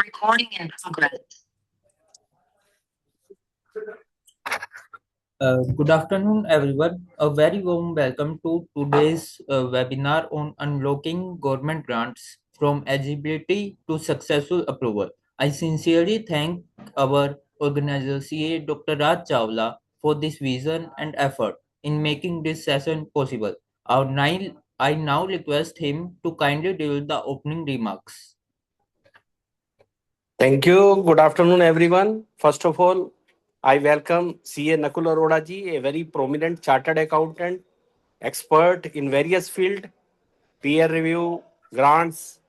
Recording in progress. Good afternoon, everyone. A very warm welcome to today's webinar on unlocking government grants from eligibility to successful approval. I sincerely thank our organizer, CA Dr. Raj Chawla, for this vision and effort in making this session possible. I now request him to kindly deliver the opening remarks. Thank you. Good afternoon, everyone. First of all, I welcome CA Nakul Arora ji, a very prominent chartered accountant, expert in various fields, peer review, grants,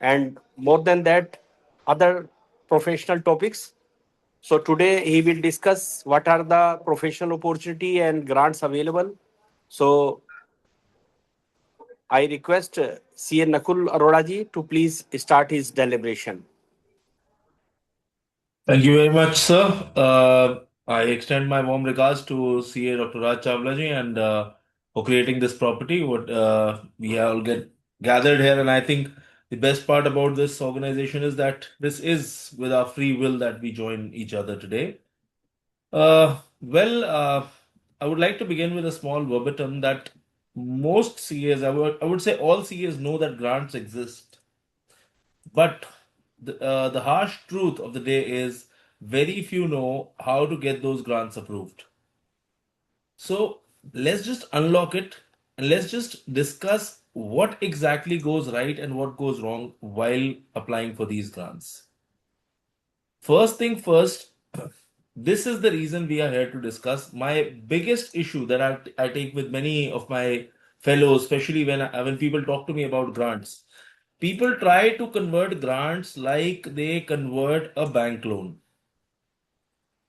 and more than that, other professional topics. So today he will discuss what are the professional opportunity and grants available. So I request CA Nakul Arora ji to please start his deliberation. Thank you very much, sir. I extend my warm regards to CA Dr. Raj Chawla ji and for creating this property. What we all get gathered here, and I think the best part about this organization is that this is with our free will that we join each other today. I would like to begin with a small verbatim that most CAs, I would say all CAs know that grants exist. But the harsh truth of the day is very few know how to get those grants approved. So let's just unlock it and let's just discuss what exactly goes right and what goes wrong while applying for these grants. First thing first, this is the reason we are here to discuss. My biggest issue that I take with many of my fellows, especially when people talk to me about grants, people try to convert grants like they convert a bank loan.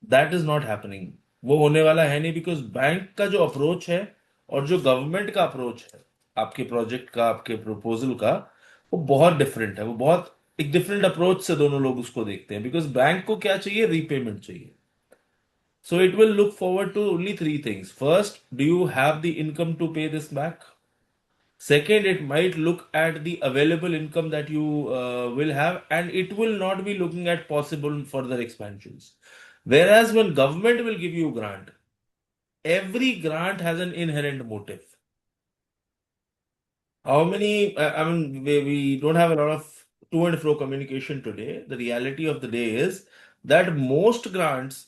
That is not happening. वो होने वाला है नहीं because bank का जो approach है और जो गवर्नमेंट का अप्रोच है आपके प्रोजेक्ट का आपके प्रपोजल का वो बहुत डिफरेंट है वो बहुत एक डिफरेंट अप्रोच से दोनों लोग उसको देखते हैं बिकॉज बैंक को क्या चाहिए रीपेमेंट चाहिए so it will look forward to only three things. First, do you have the income to pay this back? Second, it might look at the available income that you will have, and it will not be looking at possible further expansions. Whereas when government will give you grant, every grant has an inherent motive. How many, I mean, we don't have a lot of to and fro communication today. The reality of the day is that most grants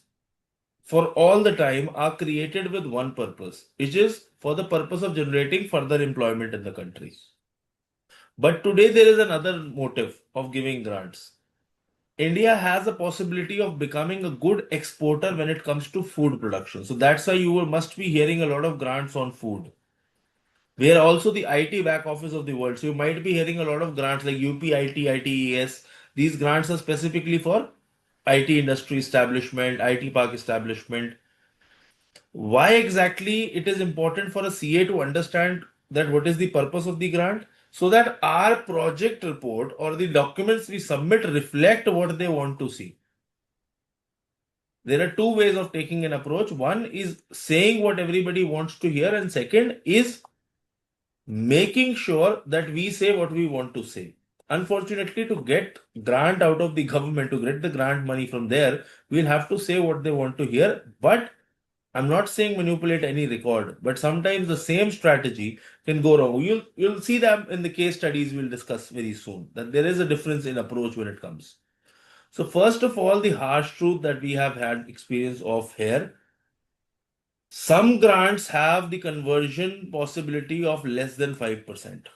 for all the time are created with one purpose, which is for the purpose of generating further employment in the country. But today there is another motive of giving grants. India has a possibility of becoming a good exporter when it comes to food production. So that's why must be hearing a lot of grants on food. We are also the IT back office of the world. So you might be hearing a lot of grants like UPIT, ITES. These grants are specifically for IT industry establishment, IT park establishment. Why exactly it is important for a CA to understand that what is the purpose of the grant so that our project report or the documents we submit reflect what they want to see. There are two ways of taking an approach. One is saying what everybody wants to hear, and second is making sure that we say what we want to say. Unfortunately, to get grant out of the government, to get the grant money from there, we'll have to say what they want to hear. But I'm not saying manipulate any record, but sometimes the same strategy can go wrong. You'll see that in the case studies we'll discuss very soon, that there is a difference in approach when it comes. So first of all, the harsh truth that we have had experience of here, some grants have the conversion possibility of less than 5%.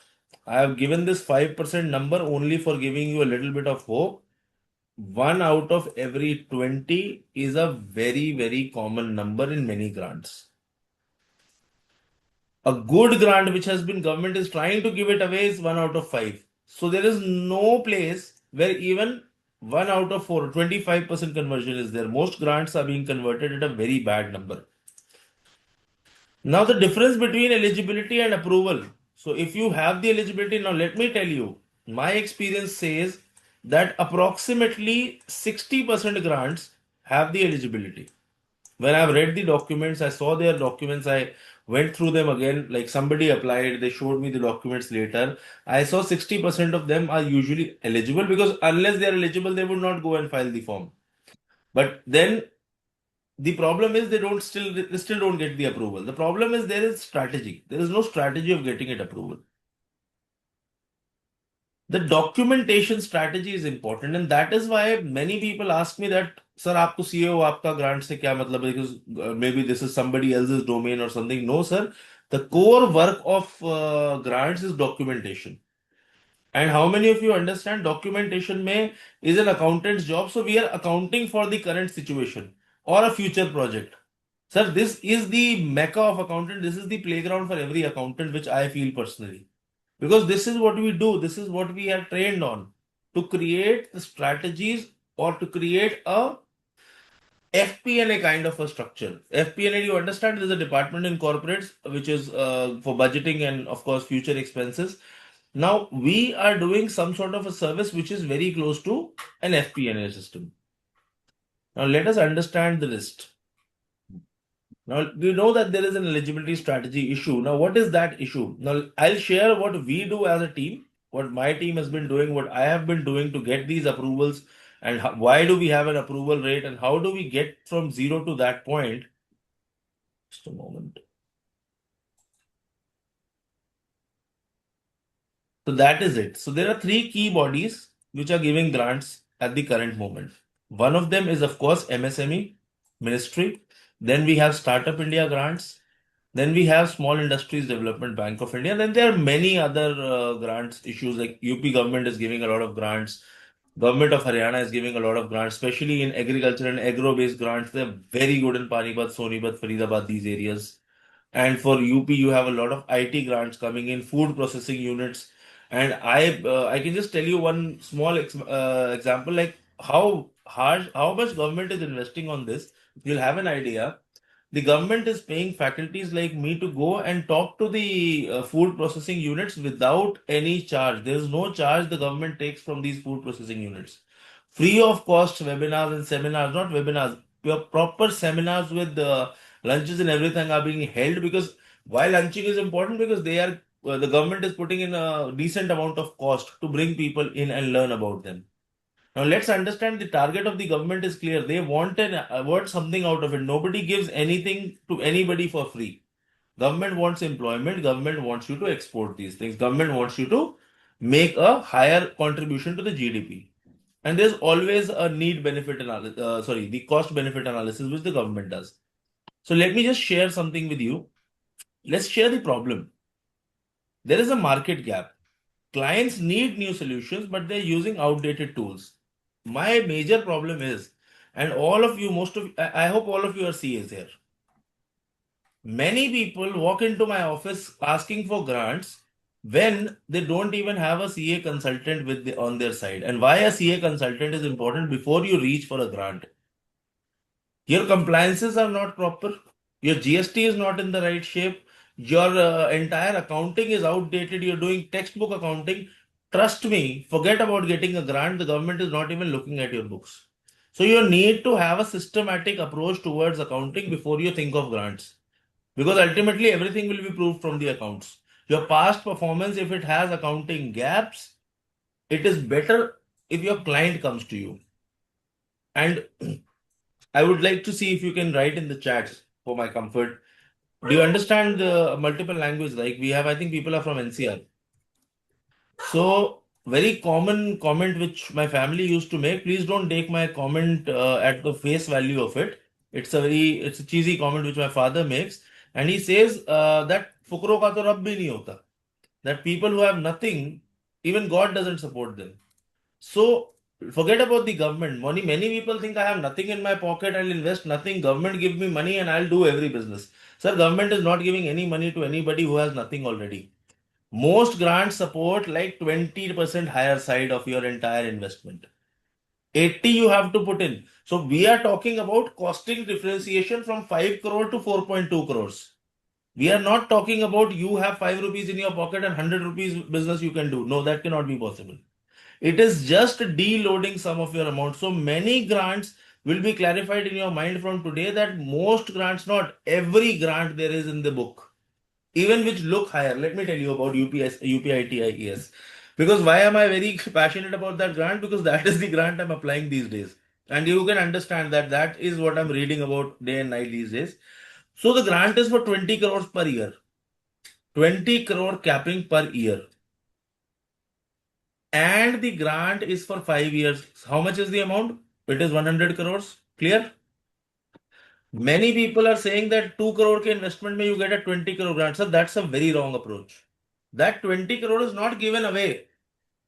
I have given this 5% number only for giving you a little bit of hope. 1 out of every 20 is a very, very common number in many grants. A good grant which has been government is trying to give it away is 1 out of 5. So there is no place where even 1 out of 4, 25% conversion is there. Most grants are being converted at a very bad number. Now the difference between eligibility and approval. So if you have the eligibility, now let me tell you, my experience says that approximately 60% grants have the eligibility. When I've read the documents, I saw their documents, I went through them again, like somebody applied, they showed me the documents later. I saw 60% of them are usually eligible, because unless they are eligible, they would not go and file the form. But then the problem is they still don't get the approval. The problem is there is strategy. There is no strategy of getting it approval. The documentation strategy is important, and that is why many people ask me that, sir, आपको CEO आपका grant से क्या मतलब है? Because maybe this is somebody else's domain or something. No, sir. The core work of grants is documentation. And how many of you understand documentation may is an accountant's job? So we are accounting for the current situation or a future project. Sir, this is the mecca of accountant. This is the playground for every accountant, which I feel personally. Because this is what we do, this is what we are trained on, to create the strategies or to create a FP&A kind of a structure. FP&A, you understand, there's a department in corporates which is for budgeting and, of course, future expenses. Now, we are doing some sort of a service which is very close to an FP&A system. Now, let us understand the list. Now, we know that there is an eligibility strategy issue. Now, what is that issue? Now, I'll share what we do as a team, what my team has been doing, what I have been doing to get these approvals, and why do we have an approval rate, and how do we get from zero to that point. Just a moment. So that is it. So there are three key bodies which are giving grants at the current moment. One of them is, of course, MSME Ministry. Then we have Startup India grants. Then we have Small Industries Development Bank of India. Then there are many other grants issues, like UP government is giving a lot of grants. Government of Haryana is giving a lot of grants, especially in agriculture and agro-based grants. They're very good in Panipat, Sonipat, Faridabad, these areas. And for UP, you have a lot of IT grants coming in, food processing units. And I can just tell you one small example, like how much government is investing on this. You'll have an idea. The government is paying faculties like me to go and talk to the food processing units without any charge. There is no charge the government takes from these food processing units. Free of cost webinars and seminars, not webinars, proper seminars with lunches and everything are being held, because while lunching is important, because the government is putting in a decent amount of cost to bring people in and learn about them. Now let's understand, the target of the government is clear. They want something out of it. Nobody gives anything to anybody for free. Government wants employment. Government wants you to export these things. Government wants you to make a higher contribution to the GDP. And there's always a need benefit analysis, the cost benefit analysis, which the government does. So let me just share something with you. Let's share the problem. There is a market gap. Clients need new solutions, but they're using outdated tools. My major problem is, and all of you, I hope all of you are CAs here. Many people walk into my office asking for grants when they don't even have a CA consultant on their side. And why a CA consultant is important before you reach for a grant. Your compliances are not proper. Your GST is not in the right shape. Your entire accounting is outdated. You're doing textbook accounting. Trust me, forget about getting a grant. The government is not even looking at your books. So you need to have a systematic approach towards accounting before you think of grants. Because ultimately everything will be proved from the accounts. Your past performance, if it has accounting gaps, it is better if your client comes to you. And I would like to see if you can write in the chats for my comfort. Do you understand the multiple language? Like we have, I think people are from NCR. So very common comment which my family used to make. Please don't take my comment at the face value of it. It's a cheesy comment which my father makes, and he says that fukro ka to rab bhi nahi hota. That people who have nothing, even God doesn't support them. So forget about the government. Many people think I have nothing in my pocket, I'll invest nothing. Government give me money and I'll do every business. Sir, government is not giving any money to anybody who has nothing already. Most grants support like 20% higher side of your entire investment. 80 you have to put in. So we are talking about costing differentiation from 5 crore to 4.2 crores. We are not talking about you have 5 rupees in your pocket and 100 rupees business you can do. No, that cannot be possible. It is just deloading some of your amount. So many grants will be clarified in your mind from today, that most grants, not every grant there is in the book. even which look higher. Let me tell you about UPITIES. Because why am I very passionate about that grant? Because that is the grant I'm applying these days. And you can understand that that is what I'm reading about day and night these days. So the grant is for 20 crores per year. 20 crore capping per year. And the grant is for 5 years. How much is the amount? It is 100 crores. Clear? Many people are saying that 2 crore ke investment mein you get a 20 crore grant. So that's a very wrong approach. That 20 crore is not given away.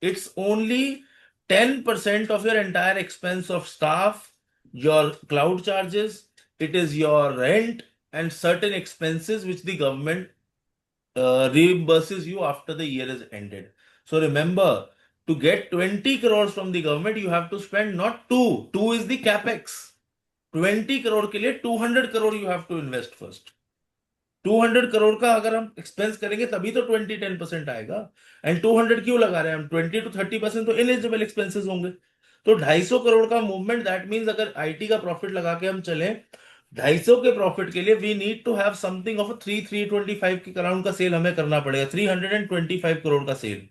It's only 10% of your entire expense of staff, your cloud charges, it is your rent and certain expenses which the government reimburses you after the year is ended. So remember, to get 20 crores from the government, you have to spend not 2. 2 is the capex. 20 crore के लिए 200 crore you have to invest first. 200 crore का अगर हम expense करेंगे तभी तो 10% आएगा. And 200 क्यों लगा रहे हैं हम? 20 to 30% तो इलिजिबल एक्सपेंसेस होंगे. तो 250 करोड़ का मूवमेंट, दैट मींस अगर आईटी का प्रॉफिट लगा के हम चलें 250 के प्रॉफिट के लिए we need to have something of 325 के अराउंड का सेल हमें करना पड़ेगा. 325 करोड़ का सेल.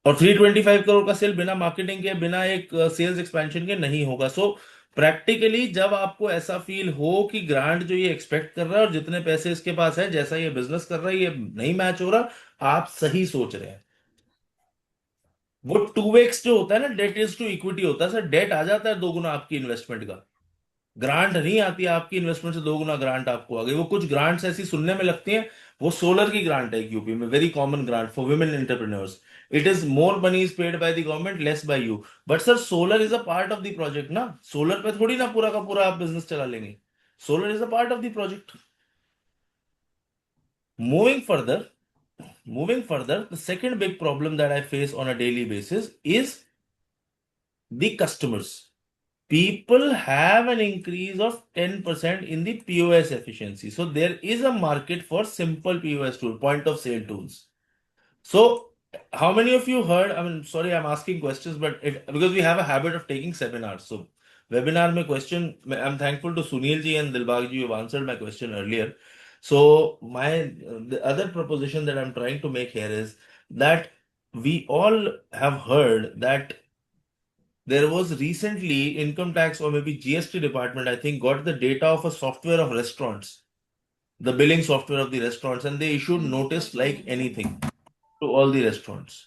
और 325 करोड़ का सेल बिना मार्केटिंग के, बिना एक सेल्स एक्सपेंशन के नहीं होगा. सो प्रैक्टिकली जब आपको ऐसा फील हो कि ग्रांट जो ये एक्सपेक्ट कर रहा है और जितने पैसे इसके पास है, जैसा ये बिजनेस कर रहा है, ये नहीं मैच हो रहा, आप सही सोच रहे हैं. वो 2x जो होता है ना, डेट इज टू इक्विटी होता है सर. डेट आ जाता है 2 गुना आपकी इन्वेस्टमेंट का. ग्रांट नहीं आती, आपकी इन्वेस्टमेंट से 2 गुना ग्रांट आपको आ गई. वो कुछ ग्रांट्स ऐसी सुनने में लगती हैं. वो सोलर की ग्रांट है यूपी में, very common grant for women entrepreneurs. It is more money is paid by the government, less bye you. But sir solar is a part of the project ना. सोलर पे थोड़ी ना पूरा का पूरा आप बिजनेस चला लेंगे. Solar is a part of the project. Moving further, the second big problem that I face on a daily basis is the customers. People have an increase of 10% in the POS efficiency. So there is a market for simple POS tool, point of sale tools. So how many of you heard? I mean, sorry, I'm asking questions, but because we have a habit of taking seminars. So webinar mein question, I'm thankful to Sunil ji and Dilbag ji who have answered my question earlier. So the other proposition that I'm trying to make here is that we all have heard that there was recently income tax or maybe GST department, I think, got the data of a software of restaurants, the billing software of the restaurants, and they issued notice like anything to all the restaurants.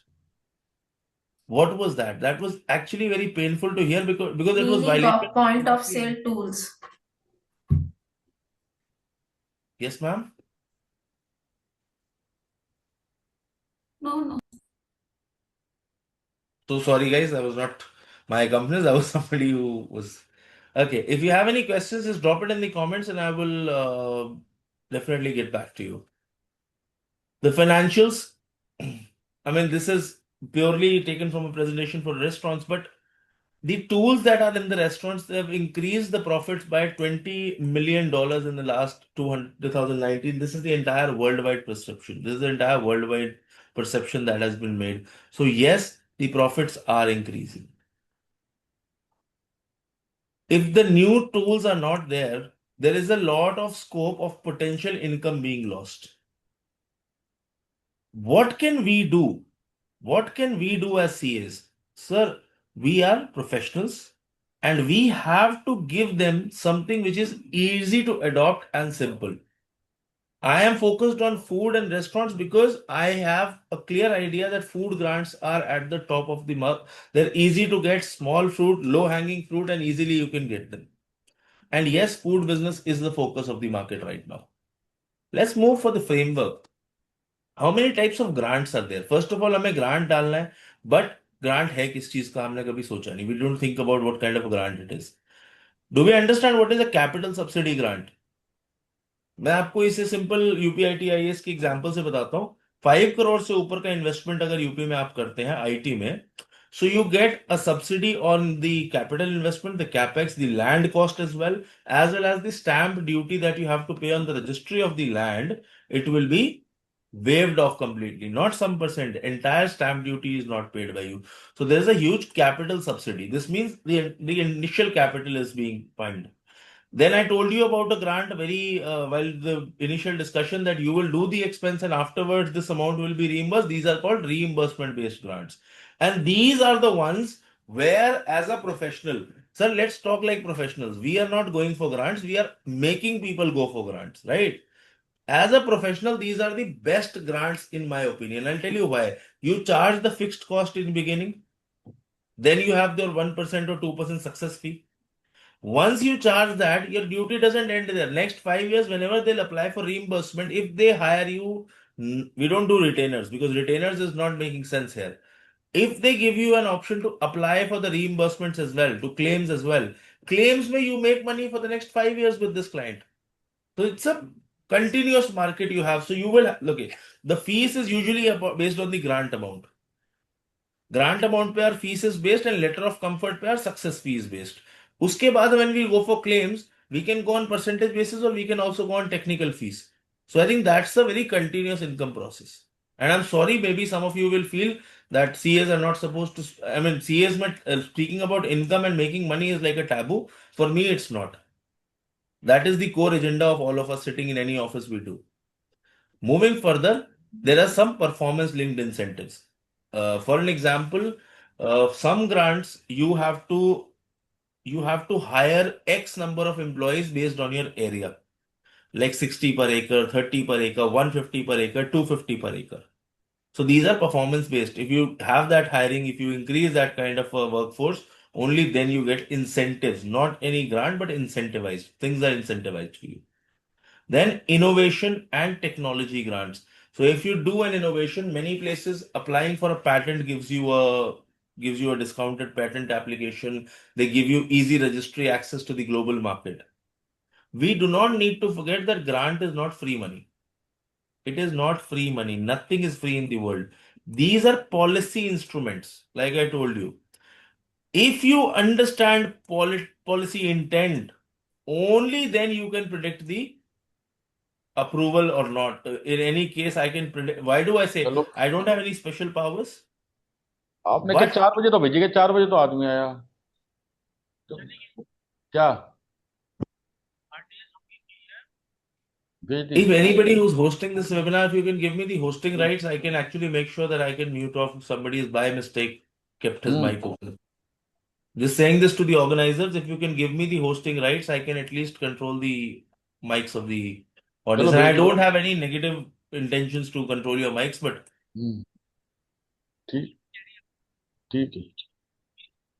What was that? That was actually very painful to hear because it was Meaning violated. of point of sale tools. Yes, ma'am. No. So sorry, guys. I was not my companies. I was somebody who was. Okay. If you have any questions, just drop it in the comments and I will definitely get back to you. The financials. I mean, this is purely taken from a presentation for restaurants, but the tools that are in the restaurants, they have increased the profits by $20 million in the last 2019. This is the entire worldwide perception. This is the entire worldwide perception that has been made. So yes, the profits are increasing. If the new tools are not there, there is a lot of scope of potential income being lost. What can we do? What can we do as CAs? Sir, we are professionals and we have to give them something which is easy to adopt and simple. I am focused on food and restaurants because I have a clear idea that food grants are at the top of the mark. They're easy to get, small fruit, low hanging fruit, and easily you can get them. And yes, food business is the focus of the market right now. Let's move for the framework. How many types of grants are there? First of all, हमें grant डालना है, but grant है किस चीज का हमने कभी सोचा नहीं. We don't think about what kind of a grant it is. Do we understand what is a capital subsidy grant? मैं आपको इसे सिंपल यूपीआईटीआईएस की एग्जांपल से बताता हूँ. 5 करोड़ से ऊपर का इन्वेस्टमेंट अगर यूपी में आप करते हैं आईटी में, so you get a subsidy on the capital investment, the capex, the land cost as well as the stamp duty that you have to pay on the registry of the land. It will be waived off completely, not some percent. Entire stamp duty is not paid by you. So there's a huge capital subsidy. This means the initial capital is being funded. Then I told you about a grant very while the initial discussion that you will do the expense and afterwards this amount will be reimbursed. These are called reimbursement based grants. And these are the ones where, as a professional, sir, let's talk like professionals. We are not going for grants, we are making people go for grants, right? As a professional, these are the best grants in my opinion. I'll tell you why. You charge the fixed cost in beginning, then you have your 1% or 2% success fee. Once you charge that, your duty doesn't end there. Next 5 years, whenever they'll apply for reimbursement, if they hire you, we don't do retainers because retainers is not making sense here. If they give you an option to apply for the reimbursements as well, to claims as well, claims may you make money for the next 5 years with this client. So it's a continuous market you have. So you will okay. The fees is usually based on the grant amount. Grant amount पे our fees is based and letter of comfort पे our success fee is based. उसके बाद when we go for claims we can go on percentage basis or we can also go on technical fees. So I think that's a very continuous income process. And I'm sorry, maybe some of you will feel that CAs are not supposed to. I mean, CAs speaking about income and making money is like a taboo. For me, it's not. That is the core agenda of all of us sitting in any office we do. Moving further, there are some performance linked incentives. For an example, some grants you have to hire X number of employees based on your area, like 60 per acre, 30 per acre, 150 per acre, 250 per acre. So these are performance based. If you have that hiring, if you increase that kind of a workforce, only then you get incentives, not any grant, but incentivized. Things are incentivized for you. Then innovation and technology grants. So if you do an innovation, many places applying for a patent gives you a discounted patent application. They give you easy registry access to the global market. We do not need to forget that grant is not free money. It is not free money. Nothing is free in the world. These are policy instruments, like I told you. If you understand policy intent, only then you can predict the approval or not. In any case, I can predict. Why do I say चलो I don't have any special powers? आपने क्या But 4 बजे तो भेजिए, 4 बजे तो आदमी आया तो क्या भेज if दीजिए। anybody who's hosting this webinar, if you can give me the hosting rights, I can actually make sure that I can mute off if somebody is by mistake kept his mic open. Just saying this to the organizers, if you can give me the hosting rights, I can at least control the mics of the audience. चलो And I भेज दो। don't have any negative intentions to control your mics, but हम्म, ठीक ठीक है,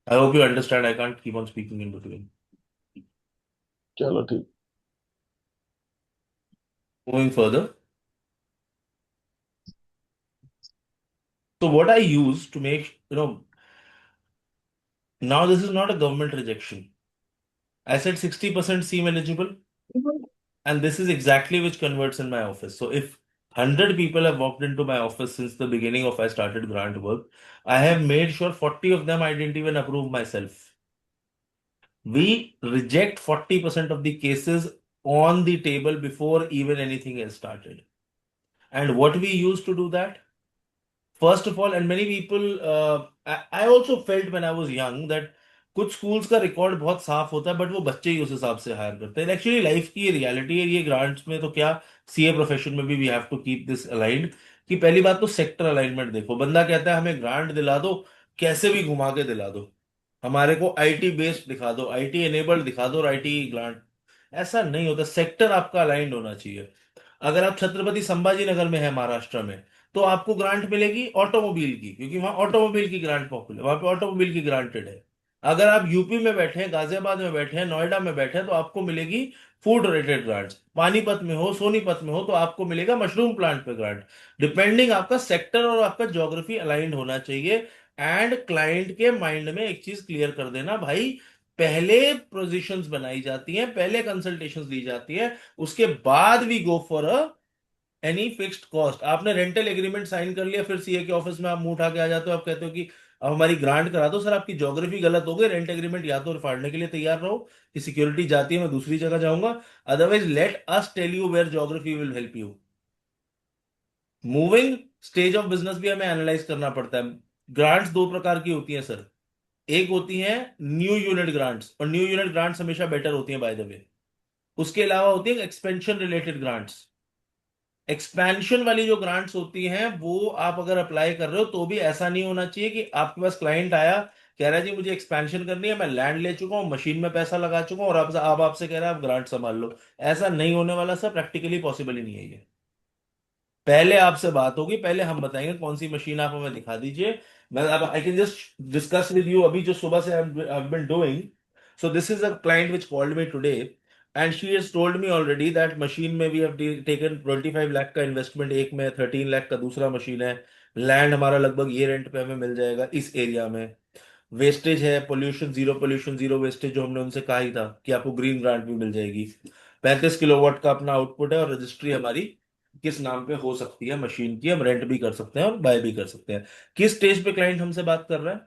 I hope you understand. I can't keep on speaking in between. चलो ठीक। Moving further. So what I use to make, now this is not a government rejection. I said 60% seem eligible, and this is exactly which converts in my office. So if 100 people have walked into my office since the beginning of I started grant work, I have made sure 40 of them I didn't even approve myself. We reject 40% of the cases on the table before even anything else started. And what we use to do that? First of all, and many people, I also felt when I was young that कुछ schools का record बहुत साफ होता है but वो बच्चे ही उस हिसाब से हायर करते हैं. एक्चुअली लाइफ की ये रियलिटी है. ये ग्रांट्स में तो क्या, सीए प्रोफेशन में भी we have to keep this aligned. कि पहली बात तो सेक्टर अलाइनमेंट देखो. बंदा कहता है हमें ग्रांट दिला दो, कैसे भी घुमा के दिला दो, हमारे को आईटी बेस्ड दिखा दो, आईटी एनेबल्ड दिखा दो और आईटी ग्रांट. ऐसा नहीं होता. सेक्टर आपका अलाइंड होना चाहिए. अगर आप छत्रपति संभाजी नगर में है महाराष्ट्र में, तो आपको ग्रांट मिलेगी ऑटोमोबाइल की, क्योंकि वहां ऑटोमोबाइल की ग्रांट पॉपुलर, वहां पे ऑटोमोबाइल की ग्रांटेड है. अगर आप यूपी में बैठे हैं, गाजियाबाद में बैठे हैं, नोएडा में बैठे हैं, तो आपको मिलेगी फूड रिलेटेड ग्रांट्स. पानीपत में हो, सोनीपत में हो, तो आपको मिलेगा मशरूम प्लांट पे ग्रांट. डिपेंडिंग आपका सेक्टर और आपका ज्योग्राफी अलाइंड होना चाहिए. एंड क्लाइंट के माइंड में एक चीज क्लियर कर देना, भाई पहले पोजीशंस बनाई जाती हैं, पहले कंसल्टेशंस दी जाती है, उसके बाद we go for any fixed cost. आपने रेंटल एग्रीमेंट साइन कर लिया, फिर सीए के ऑफिस में आप मुंह उठा के आ जाते हो, आप कहते हो कि अब हमारी ग्रांट करा दो. सर आपकी ज्योग्राफी गलत हो गई, रेंट एग्रीमेंट या तो फाड़ने के लिए तैयार रहो कि सिक्योरिटी जाती है, मैं दूसरी जगह जाऊंगा. Otherwise let us tell you where geography will help you. Moving stage of business भी हमें एनालाइज करना पड़ता है. ग्रांट्स दो प्रकार की होती हैं सर. एक होती है न्यू यूनिट ग्रांट्स, और न्यू यूनिट ग्रांट्स हमेशा बेटर होती हैं बाय द वे. उसके अलावा होती है एक्सपेंशन रिलेटेड ग्रांट्स। एक्सपेंशन वाली जो ग्रांट्स होती हैं वो आप अगर अप्लाई कर रहे हो तो भी ऐसा नहीं होना चाहिए कि आपके पास क्लाइंट आया, कह रहा है जी मुझे एक्सपेंशन करनी है, मैं लैंड ले चुका हूँ, मशीन में पैसा लगा चुका हूँ और आप आपसे कह रहा है आप ग्रांट संभाल लो। ऐसा नहीं होने वाला सर, प्रैक्टिकली पॉसिबल ही नहीं है ये। पहले आपसे बात होगी, पहले हम बताएंगे कौन सी मशीन आप हमें दिखा दीजिए। मैं अब I can just discuss with you अभी जो सुबह से I been doing. So this is a client which called me today and she has told me already that machine में वी हैव टेकन 25 लाख का इन्वेस्टमेंट, एक में 13 लाख का दूसरा मशीन है। लैंड हमारा लगभग ये रेंट पे हमें मिल जाएगा इस एरिया में। वेस्टेज है, पोल्यूशन जीरो वेस्टेज, जो हमने उनसे कहा ही था कि आपको ग्रीन ग्रांट भी मिल जाएगी। 35 किलोवाट का अपना आउटपुट है और रजिस्ट्री हमारी किस नाम पे हो सकती है मशीन की, हम रेंट भी कर सकते हैं और बाय भी कर सकते हैं। किस स्टेज पे क्लाइंट हमसे बात कर रहा है?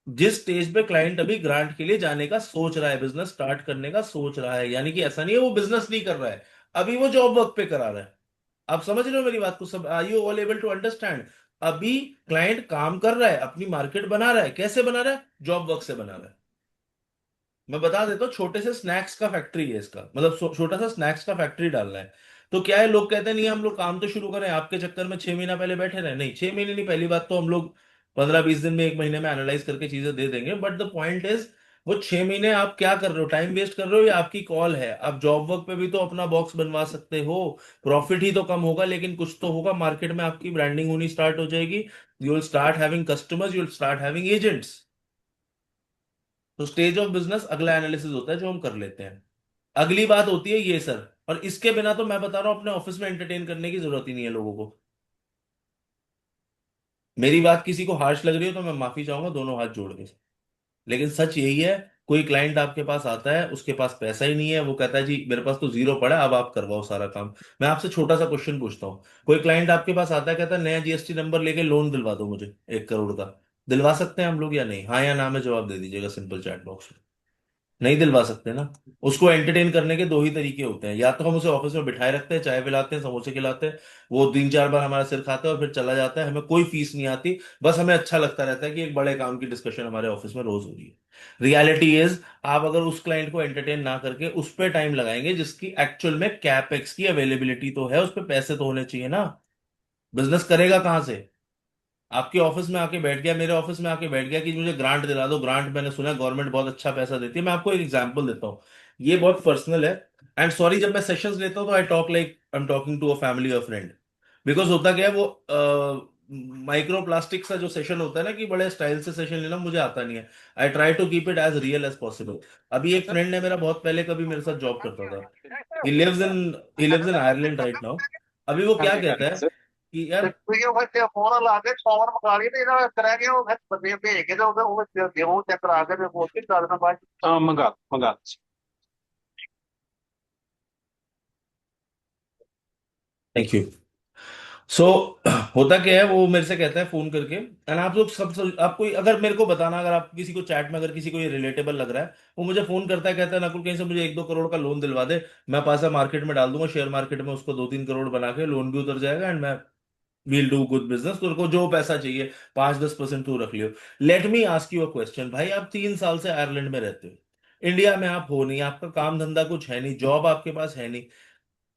जिस स्टेज पे क्लाइंट अभी ग्रांट के लिए जाने का सोच रहा है, बिजनेस स्टार्ट करने का सोच रहा है, यानी कि ऐसा नहीं है वो बिजनेस नहीं कर रहा है, अभी वो जॉब वर्क पे करा रहा है। आप समझ रहे हो मेरी बात को? सब are you all able to understand? अभी क्लाइंट काम कर रहा है, अपनी मार्केट बना रहा है। कैसे बना रहा है? जॉब वर्क से बना रहा है। मैं बता देता हूँ, छोटे से स्नैक्स का फैक्ट्री है इसका, मतलब छोटा सा स्नैक्स का फैक्ट्री डालना है। तो क्या है, लोग कहते हैं नहीं हम लोग काम तो शुरू करें, आपके चक्कर में 6 महीना पहले बैठे रहे। नहीं, 6 महीने नहीं, पहली बात तो हम लोग 15-20 दिन में, 1 महीने में एनालाइज करके चीजें दे देंगे। बट द पॉइंट इज, वो 6 महीने आप क्या कर रहे हो? टाइम वेस्ट कर रहे हो या आपकी कॉल है? आप जॉब वर्क पे भी तो अपना बॉक्स बनवा सकते हो। प्रॉफिट ही तो कम होगा लेकिन कुछ तो होगा, मार्केट में आपकी ब्रांडिंग होनी स्टार्ट हो जाएगी। You will start having customers, you will start having agents. तो स्टेज ऑफ बिजनेस अगला एनालिसिस होता है जो हम कर लेते हैं। अगली बात होती है ये सर, और इसके बिना तो मैं बता रहा हूं अपने ऑफिस में एंटरटेन करने की जरूरत ही नहीं है लोगों को। मेरी बात किसी को हार्श लग रही हो तो मैं माफी चाहूंगा दोनों हाथ जोड़ के, लेकिन सच यही है। कोई क्लाइंट आपके पास आता है, उसके पास पैसा ही नहीं है, वो कहता है जी मेरे पास तो जीरो पड़ा है, अब आप करवाओ सारा काम। मैं आपसे छोटा सा क्वेश्चन पूछता हूँ, कोई क्लाइंट आपके पास आता है, कहता है नया जीएसटी नंबर लेके लोन दिलवा दो मुझे 1 करोड़ का, दिलवा सकते हैं हम लोग या नहीं? हाँ या ना में जवाब दे दीजिएगा सिंपल चैट बॉक्स में। नहीं दिलवा सकते ना। उसको एंटरटेन करने के दो ही तरीके होते हैं, या तो हम उसे ऑफिस में बिठाए रखते हैं, चाय पिलाते हैं, समोसे खिलाते हैं, वो 3-4 बार हमारा सिर खाता है और फिर चला जाता है, हमें कोई फीस नहीं आती, बस हमें अच्छा लगता रहता है कि एक बड़े काम की डिस्कशन हमारे ऑफिस में रोज हो रही है। रियलिटी इज, आप अगर उस क्लाइंट को एंटरटेन ना करके उस पर टाइम लगाएंगे जिसकी एक्चुअल में कैपेक्स की अवेलेबिलिटी तो है, उस पर पैसे तो होने चाहिए ना। बिजनेस करेगा कहां से? आपके ऑफिस में आके बैठ गया, मेरे ऑफिस में आके बैठ गया कि मुझे ग्रांट दिला दो, ग्रांट मैंने सुना गवर्नमेंट बहुत अच्छा पैसा देती है। मैं आपको एक एग्जांपल देता हूँ, ये बहुत पर्सनल है। एंड सॉरी, जब मैं सेशंस लेता हूँ तो I talk like I am talking to a family और फ्रेंड। बिकॉज होता क्या है, वो माइक्रो प्लास्टिक का जो सेशन होता है ना, कि बड़े स्टाइल से सेशन लेना मुझे आता नहीं है। I try to keep it as real as possible. अभी एक फ्रेंड है मेरा, बहुत पहले कभी मेरे साथ जॉब करता था। He lives in Ireland right now. अभी वो क्या कहता है कि यार, ਵੀਡੀਓ ਫਿਰ ਤੇ ਫੋਨ ਲਾ ਕੇ ਫੋਨ ਮੰਗਾ ਲਈ ਤੇ ਇਹਦਾ ਕਰਾ ਕੇ ਉਹ ਫਿਰ ਬੰਦੇ ਭੇਜ ਕੇ ਤੇ ਉਹ ਦੇਵੋ ਚੈੱਕ ਕਰਾ ਕੇ ਤੇ ਹੋਰ ਕੀ ਕਰ ਦੇਣਾ ਬਾਅਦ ਮੰਗਾ ਮੰਗਾ थैंक यू। सो होता क्या है, वो मेरे से कहता है फोन करके, एंड आप लोग सब आपको अगर मेरे को बताना, अगर आप किसी को चैट में, अगर किसी को ये रिलेटेबल लग रहा है, वो मुझे फोन करता है, कहता है नकुल कहीं से मुझे 1-2 करोड़ का लोन दिलवा दे, मैं पैसा मार्केट में डाल दूंगा, शेयर मार्केट में उसको 2-3 करोड़ बना के लोन भी उतर जाएगा, एंड मैं वील डू गुड बिजनेस, तो उनको जो पैसा चाहिए 5-10% तू रख लियो। Let me ask you a question, भाई आप 3 साल से आयरलैंड में रहते हो, इंडिया में आप हो नहीं, आपका काम धंधा कुछ है नहीं, जॉब आपके पास है नहीं,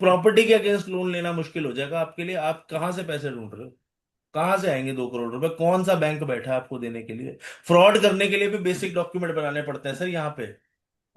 प्रॉपर्टी के अगेंस्ट लोन लेना मुश्किल हो जाएगा आपके लिए, आप कहां से पैसे ढूंढ रहे हो? कहां से आएंगे 2 करोड़ रुपए? कौन सा बैंक बैठा है आपको देने के लिए? फ्रॉड करने के लिए भी बेसिक डॉक्यूमेंट बनाने पड़ते हैं सर यहाँ पे।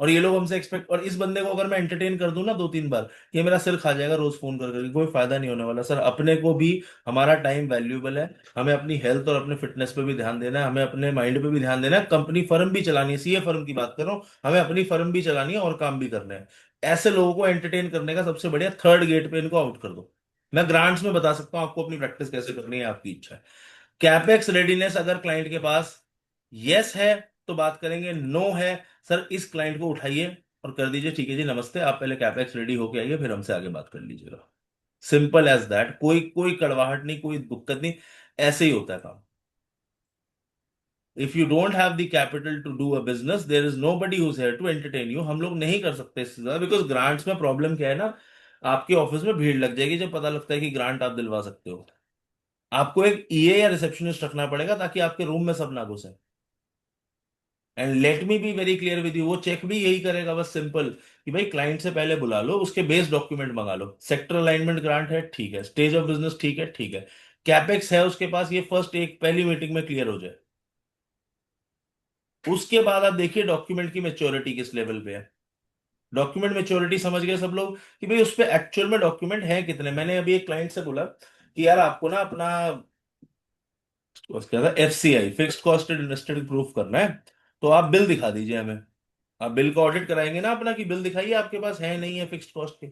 और ये लोग हमसे एक्सपेक्ट, और इस बंदे को अगर मैं एंटरटेन कर दूं ना 2-3 बार, ये मेरा सिर खा जाएगा रोज फोन कर करके, कोई फायदा नहीं होने वाला सर। अपने को भी, हमारा टाइम वैल्यूएबल है, हमें अपनी हेल्थ और अपने फिटनेस पे भी ध्यान देना है, हमें अपने माइंड पे भी ध्यान देना है, कंपनी फर्म भी चलानी है, सीए फर्म की बात कर रहा हूँ, हमें अपनी फर्म भी चलानी है और काम भी करना है। ऐसे लोगों को एंटरटेन करने का सबसे बढ़िया थर्ड गेट पे इनको आउट कर दो। मैं ग्रांट्स में बता सकता हूँ आपको, अपनी प्रैक्टिस कैसे करनी है आपकी इच्छा है। कैपेक्स रेडीनेस अगर क्लाइंट के पास यस है तो बात करेंगे, नो है सर इस क्लाइंट को उठाइए और कर दीजिए ठीक है जी नमस्ते, आप पहले कैपेक्स रेडी होके आइए, फिर हमसे आगे बात कर लीजिएगा। सिंपल एज दैट, कोई कोई कड़वाहट नहीं, कोई दिक्कत नहीं, ऐसे ही होता है काम। If you don't have the capital to do a business, there is nobody who's here to entertain you. हम लोग नहीं कर सकते इससे ज्यादा, बिकॉज ग्रांट्स में प्रॉब्लम क्या है ना, आपके ऑफिस में भीड़ लग जाएगी जब पता लगता है कि ग्रांट आप दिलवा सकते हो। आपको एक ईए या रिसेप्शनिस्ट रखना पड़ेगा ताकि आपके रूम में सब ना घुसे। And let me B very clear with you, वो चेक भी यही करेगा बस सिंपल कि भाई क्लाइंट से पहले बुला लो, उसके बेस डॉक्यूमेंट मंगा लो, सेक्टर अलाइनमेंट ग्रांट है ठीक है, स्टेज ऑफ बिजनेस ठीक है, ठीक है, कैपेक्स है उसके पास, ये फर्स्ट एक पहली मीटिंग में क्लियर हो जाए। उसके बाद आप देखिए डॉक्यूमेंट की मेच्योरिटी किस लेवल पे है। डॉक्यूमेंट मेच्योरिटी समझ गए सब लोग कि भाई उस पे एक्चुअल में डॉक्यूमेंट है कितने। मैंने अभी एक क्लाइंट से बोला कि यार आपको ना अपना उसका FCI, fixed cost invested, proof करना है, तो आप बिल दिखा दीजिए हमें। आप बिल को ऑडिट कराएंगे ना अपना कि बिल दिखाइए आपके पास है नहीं है फिक्स्ड कॉस्ट के।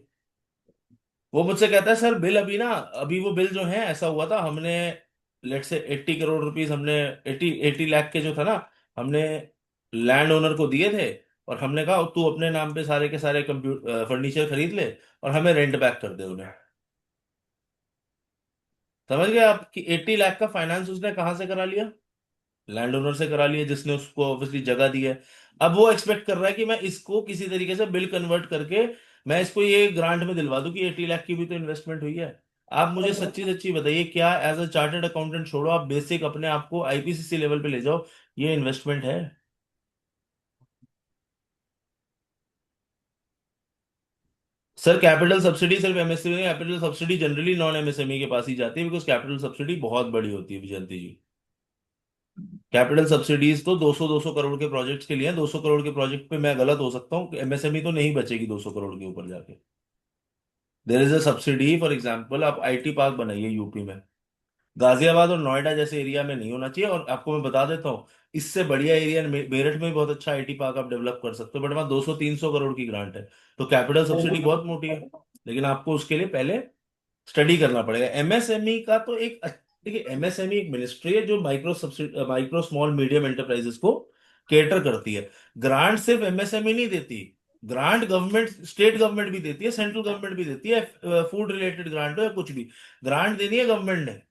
वो मुझसे कहता है सर बिल अभी ना, अभी वो बिल जो है ऐसा हुआ था, हमने लेट से 80 करोड़ रुपीस हमने 80 लाख के जो था ना, हमने लैंड ओनर को दिए थे, और हमने कहा तू अपने नाम पे सारे के सारे कंप्यूटर फर्नीचर खरीद ले और हमें रेंट बैक कर दे उन्हें। समझ गए आप कि 80 लाख का फाइनेंस उसने कहाँ से करा लिया? लैंड ओनर से करा लिया, जिसने उसको ऑब्वियसली जगह दी है। अब वो एक्सपेक्ट कर रहा है कि मैं इसको किसी तरीके से बिल कन्वर्ट करके मैं इसको ये ग्रांट में दिलवा दूं कि 80 लाख की भी तो इन्वेस्टमेंट हुई है। आप मुझे सच्ची सच्ची बताइए, क्या एज अ चार्टर्ड अकाउंटेंट छोड़ो, आप बेसिक अपने आप को IPCC लेवल पे ले जाओ, ये इन्वेस्टमेंट है? सर कैपिटल सब्सिडी सिर्फ MSME नहीं, capital subsidy generally non MSME के पास ही जाती है, बिकॉज कैपिटल सब्सिडी बहुत बड़ी होती है विजयंती जी। कैपिटल सब्सिडीज तो 200 करोड़ के प्रोजेक्ट्स के लिए है। 200 करोड़ के प्रोजेक्ट पे मैं गलत हो सकता हूँ, MSME तो नहीं बचेगी 200 करोड़ के ऊपर जाके। There is a subsidy, for example आप IT पार्क बनाइए यूपी में, गाजियाबाद और नोएडा जैसे एरिया में नहीं होना चाहिए। और आपको मैं बता देता हूँ, इससे बढ़िया एरिया मेरठ में भी बहुत अच्छा IT पार्क आप डेवलप कर सकते हो, बट वहाँ 200-300 करोड़ की ग्रांट है। तो कैपिटल सब्सिडी बहुत मोटी है, लेकिन आपको उसके लिए पहले स्टडी करना पड़ेगा। MSME का तो एक देखिए, MSME एक मिनिस्ट्री है जो माइक्रो स्मॉल मीडियम एंटरप्राइजेस को केटर करती है। ग्रांट सिर्फ MSME नहीं देती, ग्रांट गवर्नमेंट, स्टेट गवर्नमेंट भी देती है, सेंट्रल गवर्नमेंट भी देती है। फूड रिलेटेड ग्रांट हो या कुछ भी, ग्रांट देनी है गवर्नमेंट ने,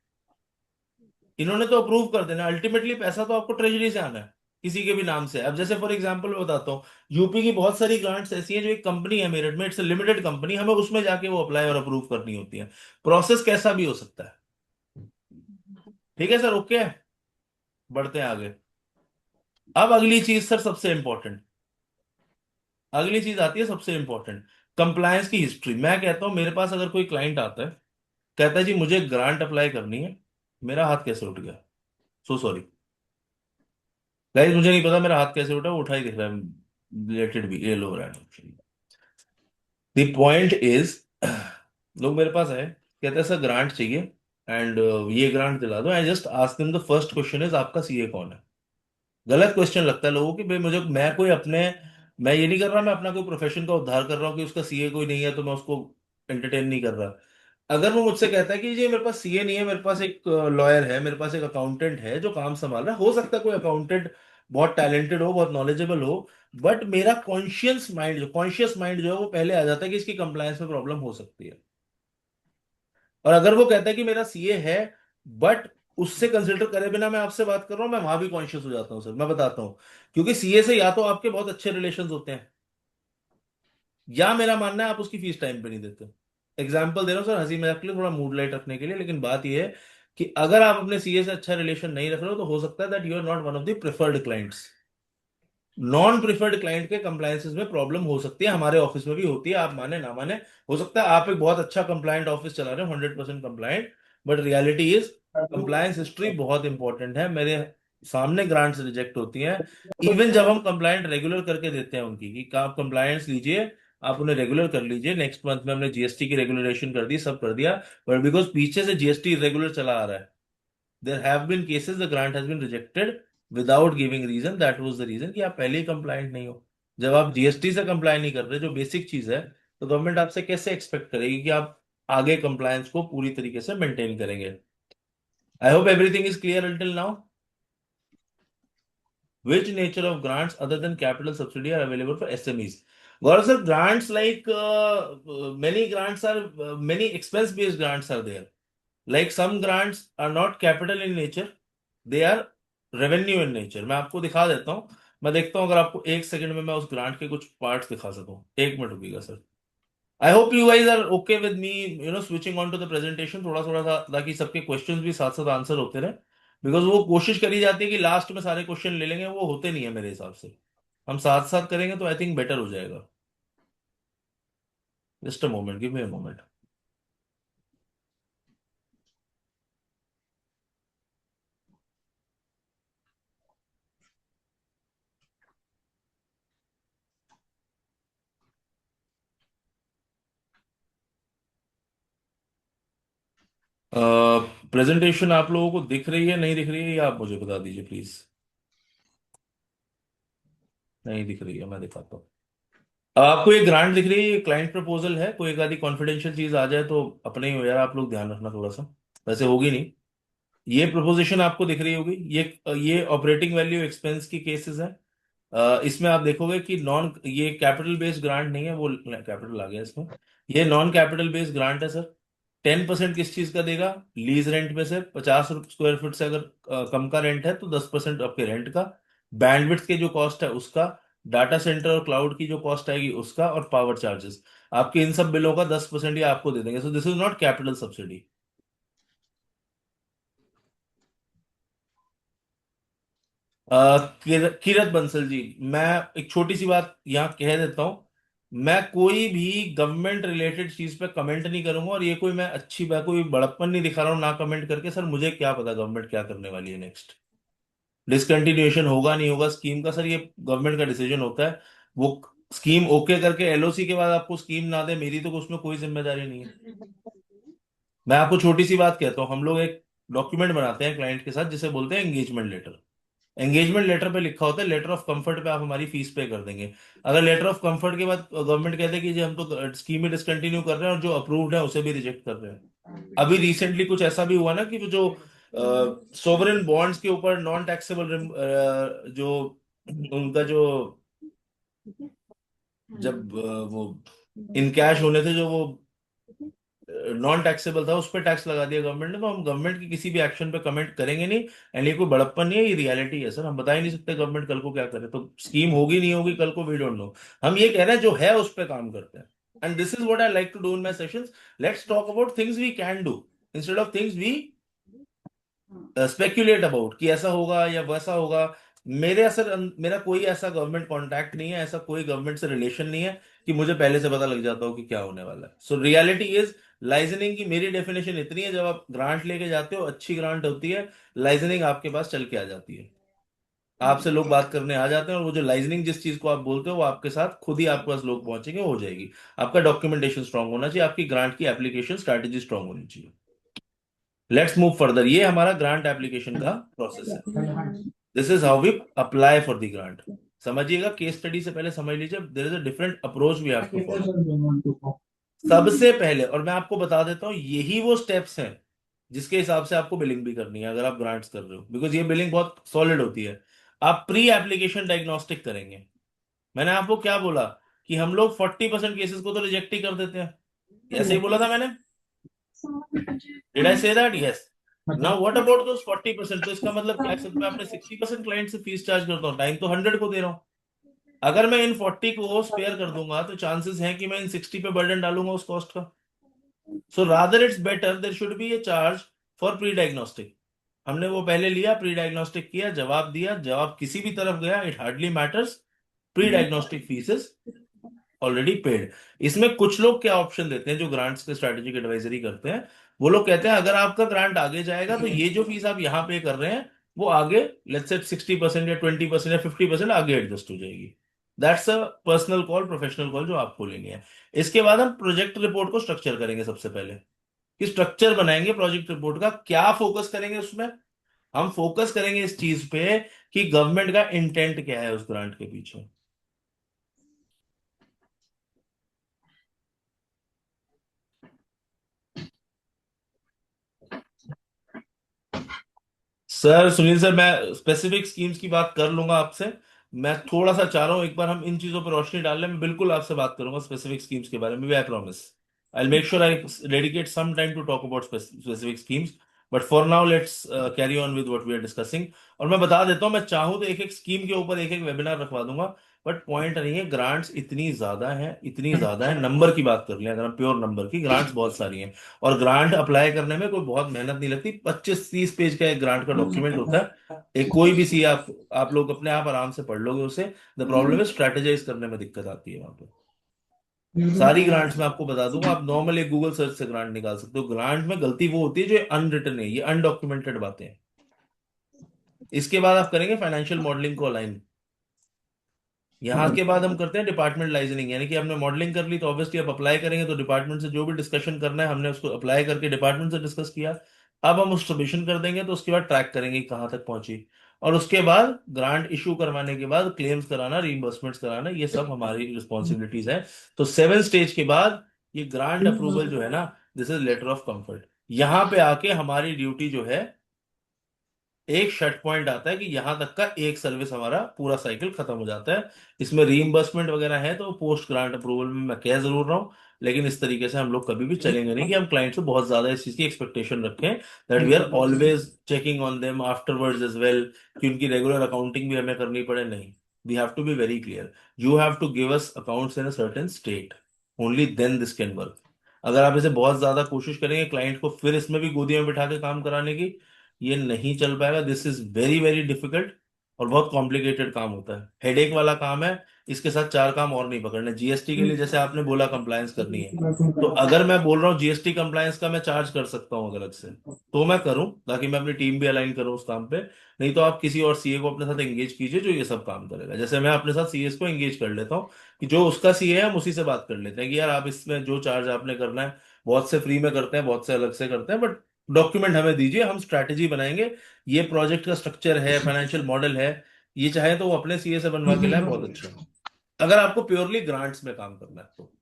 इन्होंने तो अप्रूव कर देना। अल्टीमेटली पैसा तो आपको ट्रेजरी से आना है किसी के भी नाम से। अब जैसे फॉर एग्जांपल मैं बताता हूँ, यूपी की बहुत सारी ग्रांट्स ऐसी हैं जो एक कंपनी है मेरठ में, इट्स लिमिटेड कंपनी, हमें उसमें जाके वो अप्लाई और अप्रूव करनी होती है। प्रोसेस कैसा भी हो सकता है। ठीक है सर, ओके, बढ़ते हैं आगे। अब अगली चीज सर, सबसे इंपॉर्टेंट, अगली चीज आती है सबसे इंपॉर्टेंट, कंप्लायंस की हिस्ट्री। मैं कहता हूं मेरे पास अगर कोई क्लाइंट आता है, कहता है जी मुझे ग्रांट अप्लाई करनी है, मेरा हाथ कैसे उठ गया? सो सॉरी गाइस, मुझे नहीं पता मेरा हाथ कैसे उठा, वो उठा ही दिख रहा है, रिलेटेड भी ये लो रहा है। द पॉइंट इज, लोग मेरे पास आए, कहते हैं सर ग्रांट चाहिए एंड ये ग्रांट दिला दो। I just ask them, the first question is आपका CA कौन है? गलत क्वेश्चन लगता है लोगों की, भाई मुझे, मैं कोई अपने, मैं ये नहीं कर रहा मैं अपना कोई प्रोफेशन का उद्धार कर रहा हूँ कि उसका CA कोई नहीं है तो मैं उसको एंटरटेन नहीं कर रहा। अगर वो मुझसे कहता है कि जी मेरे पास CA नहीं है, मेरे पास एक लॉयर है, मेरे पास एक अकाउंटेंट है जो काम संभाल रहा है, हो सकता है कोई अकाउंटेंट बहुत टैलेंटेड हो, बहुत नॉलेजेबल हो, बट मेरा कॉन्शियस माइंड जो है वो पहले आ जाता है कि इसकी कंप्लायंस में प्रॉब्लम हो सकती है। और अगर वो कहता है कि मेरा CA है, बट उससे कंसिडर करे बिना मैं आपसे बात कर रहा हूं, मैं वहां भी कॉन्शियस हो जाता हूं सर, मैं बताता हूं। क्योंकि CA से या तो आपके बहुत अच्छे रिलेशंस होते हैं, या मेरा मानना है आप उसकी फीस टाइम पे नहीं देते। एग्जाम्पल दे रहा हूँ सर, हंसी मजाक के लिए, थोड़ा मूड लाइट रखने के लिए, लेकिन बात यह है कि अगर आप अपने CA से अच्छा रिलेशन नहीं रख रहे हो, तो हो सकता है that you are not one of the preferred clients. Non preferred client के कंप्लायंसेस में प्रॉब्लम हो सकती है, हमारे ऑफिस में भी होती है, आप माने ना माने। हो सकता है आप एक बहुत अच्छा कंप्लायंट ऑफिस चला रहे हो, 100% compliant, but reality is compliance history बहुत इंपॉर्टेंट है। मेरे सामने ग्रांट्स रिजेक्ट होती हैं, इवन जब हम कंप्लायंट रेगुलर करके देते हैं उनकी, कि आप कंप्लायंस लीजिए, आप उन्हें रेगुलर कर लीजिए, नेक्स्ट मंथ में हमने GST की रेगुलेशन कर दी, सब कर दिया, बट बिकॉज पीछे से GST रेगुलर चला आ रहा है, there have been cases the grant has been rejected without giving reason. That was the reason कि आप पहले ही कंप्लायंट नहीं हो। जब आप GST से कंप्लाई नहीं कर रहे, जो बेसिक चीज है, तो गवर्नमेंट आपसे कैसे एक्सपेक्ट करेगी कि आप आगे कंप्लायंस को पूरी तरीके से मेंटेन करेंगे? I hope everything is clear until now. Which nature of grants other than capital subsidy are available for SMEs? Gaurav sir, grants like many grants are many expense based grants are there. Like some grants are not capital in nature, they are revenue in nature. मैं आपको दिखा देता हूँ, मैं देखता हूँ अगर आपको एक सेकंड में मैं उस ग्रांट के कुछ पार्ट्स दिखा सकूं। एक मिनट रुकिएगा sir. I hope you guys are okay with me switching on to the presentation थोड़ा थोड़ा सा, ताकि सबके क्वेश्चंस भी साथ साथ आंसर होते रहे। बिकॉज वो कोशिश करी जाती है कि लास्ट में सारे क्वेश्चन ले लेंगे, वो होते नहीं है मेरे हिसाब से। हम साथ साथ करेंगे तो आई थिंक बेटर हो जाएगा। Just a moment, give me a moment. Presentation आप लोगों को दिख रही है, नहीं दिख रही है, या आप मुझे बता दीजिए प्लीज। नहीं दिख रही है, मैं दिखाता हूँ। अब आपको ये ग्रांट दिख रही है, ये क्लाइंट प्रपोजल है। कोई एक आधी कॉन्फिडेंशियल चीज आ जाए तो अपने ही हो यार, आप लोग ध्यान रखना थोड़ा सा। वैसे होगी नहीं। ये प्रपोजिशन आपको दिख रही होगी, ये ऑपरेटिंग वैल्यू एक्सपेंस की केसेस है। इसमें आप देखोगे कि नॉन ये कैपिटल बेस्ड ग्रांट नहीं है, वो कैपिटल आ गया इसमें। ये नॉन कैपिटल बेस्ड ग्रांट है सर। 10% किस चीज का देगा? लीज रेंट में से 50 स्क्वायर फीट से अगर कम का रेंट है तो 10% आपके रेंट का। बैंडविड्थ के जो कॉस्ट है उसका, डाटा सेंटर और क्लाउड की जो कॉस्ट आएगी उसका, और पावर चार्जेस, आपके इन सब बिलों का 10% ही आपको दे देंगे। So this is not capital subsidy. Kirat Bansal ji, मैं एक छोटी सी बात यहाँ कह देता हूँ। मैं कोई भी गवर्नमेंट रिलेटेड चीज पे कमेंट नहीं करूंगा, और ये कोई मैं अच्छी बात, कोई बड़प्पन नहीं दिखा रहा हूँ ना कमेंट करके। सर मुझे क्या पता गवर्नमेंट क्या करने वाली है नेक्स्ट, डिसकंटिन्यूएशन होगा नहीं होगा स्कीम का, सर ये गवर्नमेंट का डिसीजन होता है। वो स्कीम ओके करके एलओसी के बाद आपको स्कीम ना दे, मेरी तो उसमें कोई जिम्मेदारी नहीं है। मैं आपको छोटी सी बात कहता हूँ, हम लोग एक डॉक्यूमेंट बनाते हैं क्लाइंट के साथ जिसे बोलते हैं एंगेजमेंट लेटर। एंगेजमेंट लेटर पे लिखा होता है लेटर ऑफ कंफर्ट पे आप हमारी फीस पे कर देंगे। अगर लेटर ऑफ कंफर्ट के बाद गवर्नमेंट कहते हैं कि जी हम तो स्कीम ही डिसकंटिन्यू कर रहे हैं और जो अप्रूव्ड है उसे भी रिजेक्ट कर रहे हैं। अभी रिसेंटली कुछ ऐसा भी हुआ ना कि वो जो सोवरेन बॉन्ड्स के ऊपर नॉन टैक्सेबल जो उनका जो जब वो इन कैश होने थे, जो वो नॉन टैक्सेबल था, उस पर टैक्स लगा दिया गवर्नमेंट ने। तो हम गवर्नमेंट की किसी भी एक्शन पे कमेंट करेंगे नहीं। एंड ये कोई बड़प्पन नहीं है, ये रियलिटी है सर। हम बता ही नहीं सकते गवर्नमेंट कल को क्या करे, तो स्कीम होगी नहीं होगी कल को, वी डोंट नो। हम ये कह रहे हैं जो है उस पर काम करते हैं। And this is what I like to do in my sessions. Let's talk about things we can do instead of things we speculate about कि ऐसा होगा या वैसा होगा। मेरा कोई ऐसा गवर्नमेंट कॉन्टैक्ट नहीं है, ऐसा कोई गवर्नमेंट से रिलेशन नहीं है कि मुझे पहले से पता लग जाता हो कि क्या होने वाला है। सो रियलिटी इज, लाइजनिंग की मेरी डेफिनेशन इतनी है, जब आप ग्रांट लेके जाते हो, अच्छी ग्रांट होती है, लाइजनिंग आपके पास चल के आ जाती है। आपसे लोग बात करने आ जाते हैं, और वो जो लाइजनिंग जिस चीज को आप बोलते हो वो आपके साथ खुद ही आपके पास लोग पहुंचेंगे, हो जाएगी। आपका डॉक्यूमेंटेशन स्ट्रांग होना चाहिए, आपकी ग्रांट की एप्लीकेशन स्ट्रैटेजी स्ट्रांग होनी चाहिए। Let's move further. ये हमारा ग्रांट एप्लीकेशन का प्रोसेस है। This is how we apply for the grant. समझिएगा, केस स्टडी से पहले समझ लीजिए, there is a different approach we have to follow. सबसे पहले, और मैं आपको बता देता हूँ, यही वो स्टेप्स हैं जिसके हिसाब से आपको बिलिंग भी करनी है अगर आप ग्रांट्स कर रहे हो, बिकॉज ये बिलिंग बहुत सॉलिड होती है। आप प्री एप्लीकेशन डायग्नोस्टिक करेंगे। मैंने आपको क्या बोला कि हम लोग 40% केसेस को तो रिजेक्ट ही कर देते हैं, ऐसे ही बोला था मैंने। Did I say that? Yes. Now what about those 40%? तो इसका मतलब क्या है सर? मैं अपने 60% क्लाइंट से फीस चार्ज करता हूँ, टाइम तो 100 को दे रहा हूँ। अगर मैं इन 40 को स्पेयर कर दूंगा तो चांसेस हैं कि मैं इन 60 पे बर्डन डालूंगा उस कॉस्ट का। So rather it's better there should be a charge for pre diagnostic. हमने वो पहले लिया, प्री डायग्नोस्टिक किया, जवाब दिया, जवाब किसी भी तरफ गया, it hardly matters. Pre diagnostic fees is already paid. इसमें कुछ लोग क्या ऑप्शन देते हैं जो ग्रांट्स के स्ट्रेटेजिक एडवाइजरी करते हैं, वो लोग कहते हैं अगर आपका ग्रांट आगे जाएगा तो ये जो फीस आप यहाँ पे कर रहे हैं वो आगे लेट्स से 60% या 20% या 50% आगे एडजस्ट हो जाएगी। That's a personal call, professional call जो आपको लेनी है। इसके बाद हम प्रोजेक्ट रिपोर्ट को स्ट्रक्चर करेंगे। सबसे पहले कि स्ट्रक्चर बनाएंगे प्रोजेक्ट रिपोर्ट का, क्या फोकस करेंगे उसमें? हम फोकस करेंगे इस चीज पे कि गवर्नमेंट का इंटेंट क्या है उस ग्रांट के पीछे। सर सुनील सर, मैं स्पेसिफिक स्कीम्स की बात कर लूंगा आपसे। मैं थोड़ा सा चाह रहा हूँ एक बार हम इन चीजों पर रोशनी डाल लें। मैं बिल्कुल आपसे बात करूंगा स्पेसिफिक स्कीम्स के बारे में भी, I promise. I make sure I dedicate some time to talk about specific schemes. But for now let's carry on with what we are discussing. और मैं बता देता हूँ, मैं चाहूँ तो एक एक स्कीम के ऊपर एक एक वेबिनार रखवा दूंगा, बट पॉइंट नहीं है, ग्रांट्स इतनी ज्यादा है, नंबर की बात कर लें अगर हम प्योर नंबर की, ग्रांट्स बहुत सारी हैं। और ग्रांट अप्लाई करने में कोई बहुत मेहनत नहीं लगती, 25-30 पेज का एक ग्रांट का डॉक्यूमेंट होता है, एक कोई भी सी आप लोग अपने आप आराम से पढ़ लोगे उसे। द प्रॉब्लम है स्ट्रेटेजाइज करने में दिक्कत आती है वहां पे। सारी ग्रांट्स में आपको बता दूंगा, आप नॉर्मल एक गूगल सर्च से ग्रांट निकाल सकते हो। ग्रांट में गलती वो होती है जो अनरिटन है, ये अनडॉक्यूमेंटेड बातें हैं। इसके बाद आप करेंगे फाइनेंशियल मॉडलिंग को अलाइन। यहाँ के बाद हम करते हैं डिपार्टमेंट लाइजनिंग, यानी कि हमने मॉडलिंग कर ली तो ऑब्वियसली आप अप्लाई करेंगे तो डिपार्टमेंट से जो भी डिस्कशन करना है हमने उसको अप्लाई करके डिपार्टमेंट से डिस्कस किया। अब हम उस सबमिशन कर देंगे तो उसके बाद ट्रैक करेंगे कि कहाँ तक पहुंची। और उसके बाद ग्रांट इशू करवाने के बाद क्लेम्स कराना, रीइंबर्समेंट्स कराना, ये सब हमारी रिस्पॉन्सिबिलिटीज है। तो 7 स्टेज के बाद ये ग्रांट अप्रूवल जो है ना, this is letter of comfort. यहाँ पे आके हमारी ड्यूटी जो है, एक शट पॉइंट आता है कि यहां तक का एक सर्विस हमारा पूरा साइकिल खत्म हो जाता है। इसमें रीइंबर्समेंट वगैरह है तो पोस्ट ग्रांट अप्रूवल में मैं कह जरूर रहा हूं, लेकिन इस तरीके से हम लोग कभी भी चलेंगे नहीं कि हम क्लाइंट से बहुत ज्यादा इस चीज की एक्सपेक्टेशन रखें, that we are always checking on them afterwards as well, कि उनकी रेगुलर अकाउंटिंग भी हमें करनी पड़े। नहीं, we have to be very clear, you have to give us accounts in a certain state, only then this can work. अगर आप इसे बहुत ज्यादा कोशिश करेंगे क्लाइंट को फिर इसमें भी गोदी में बिठा के काम कराने की, ये नहीं चल पाएगा। This is very very difficult और बहुत कॉम्प्लिकेटेड काम होता है, हेडेक वाला काम है। इसके साथ चार काम और नहीं पकड़ने। जीएसटी के लिए जैसे आपने बोला कंप्लायंस करनी है, तो अगर मैं बोल रहा हूँ जीएसटी कंप्लायंस का मैं चार्ज कर सकता हूँ अलग से, तो मैं करूँ ताकि मैं अपनी टीम भी अलाइन करूँ उस काम पे। नहीं तो आप किसी और सीए को अपने साथ एंगेज कीजिए जो ये सब काम करेगा। जैसे मैं अपने साथ सीएस को एंगेज कर लेता हूँ कि जो उसका सीए है हम उसी से बात कर लेते हैं कि यार आप इसमें जो चार्ज आपने करना है, बहुत से फ्री में करते हैं, बहुत से अलग से करते हैं, बट डॉक्यूमेंट हमें दीजिए, हम स्ट्रैटेजी बनाएंगे, ये प्रोजेक्ट का स्ट्रक्चर है, फाइनेंशियल मॉडल है। ये चाहे तो वो अपने सीए से बनवा के लाए, बहुत अच्छा है। अगर आपको प्योरली ग्रांट्स में काम करना है तो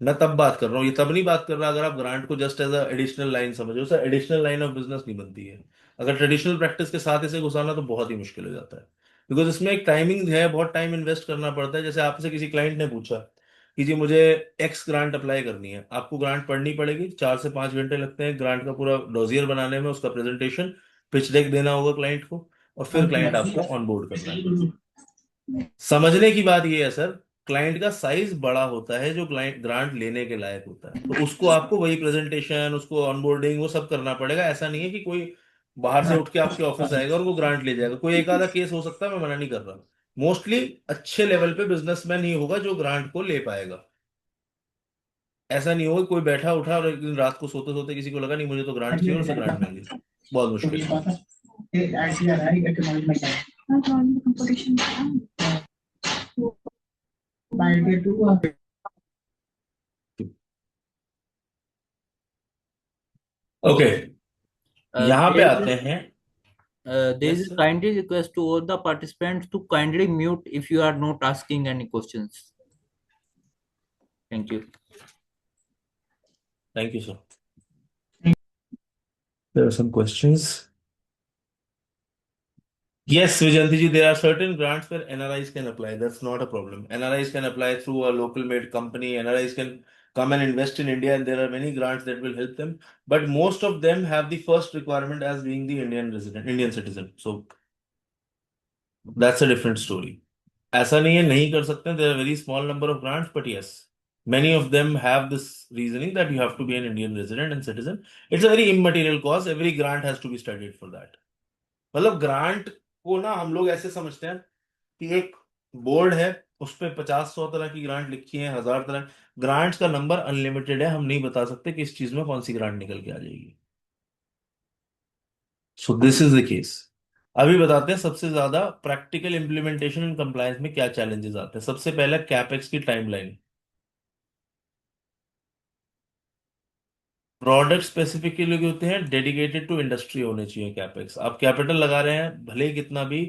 मैं तब बात कर रहा हूँ, ये तब नहीं बात कर रहा अगर आप ग्रांट को just as a additional line समझो, sir additional line of business नहीं बनती है। अगर ट्रेडिशनल प्रैक्टिस के साथ इसे घुसाना तो बहुत ही मुश्किल हो जाता है, बिकॉज इसमें एक टाइमिंग है, बहुत टाइम इन्वेस्ट करना पड़ता है। जैसे आपसे किसी क्लाइंट ने पूछा कि जी मुझे एक्स ग्रांट अप्लाई करनी है, आपको ग्रांट पढ़नी पड़ेगी, 4 से 5 घंटे लगते हैं ग्रांट का पूरा डोजियर बनाने में, उसका प्रेजेंटेशन, पिच डेक देना होगा क्लाइंट को, और फिर क्लाइंट आपको ऑनबोर्ड करना है। समझने की बात ये है सर, क्लाइंट का साइज बड़ा होता है जो क्लाइंट ग्रांट लेने के लायक होता है, तो उसको आपको वही प्रेजेंटेशन, उसको ऑनबोर्डिंग, वो सब करना पड़ेगा। ऐसा नहीं है कि कोई बाहर से उठ के आपके ऑफिस आएगा और वो ग्रांट ले जाएगा। कोई एक आधा केस हो सकता है, मैं मना नहीं कर रहा, मोस्टली अच्छे लेवल पे बिजनेसमैन ही होगा जो ग्रांट को ले पाएगा। ऐसा नहीं होगा कि कोई बैठा उठा और एक दिन रात को सोते सोते किसी को लगा नहीं मुझे तो ग्रांट चाहिए और उसे ग्रांट मिल गई, बहुत मुश्किल है। ओके, यहाँ पे आते हैं। There is Yes, a sir. kindly request to all the participants to kindly mute if you are not asking any questions. Thank you. Thank you, sir. There are some questions. Yes, Vijanti ji, there are certain grants where NRIs can apply. That's not a problem. NRIs can apply through a local made company. NRIs can come and invest in India, and there are many grants that will help them. But most of them have the first requirement as being the Indian resident, Indian citizen. So that's a different story. ऐसा नहीं है नहीं कर सकते, there are very small number of grants, but yes, many of them have this reasoning that you have to be an Indian resident and citizen. It's a very immaterial cause. Every grant has to be studied for that. मतलब grant को ना हम लोग ऐसे समझते हैं कि एक बोर्ड है, उस पे 50-100 तरह की ग्रांट लिखी है, 1000 तरह। ग्रांट्स का नंबर अनलिमिटेड है, हम नहीं बता सकते कि इस चीज में कौन सी ग्रांट निकल के आ जाएगी। सो दिस इज द केस। अभी बताते हैं सबसे ज्यादा प्रैक्टिकल इंप्लीमेंटेशन एंड कंप्लायंस में क्या चैलेंजेस आते हैं। सबसे पहला कैपेक्स की टाइमलाइन। प्रोडक्ट स्पेसिफिकली होते हैं, डेडिकेटेड टू इंडस्ट्री होने चाहिए कैपेक्स। आप कैपिटल लगा रहे हैं भले ही कितना भी,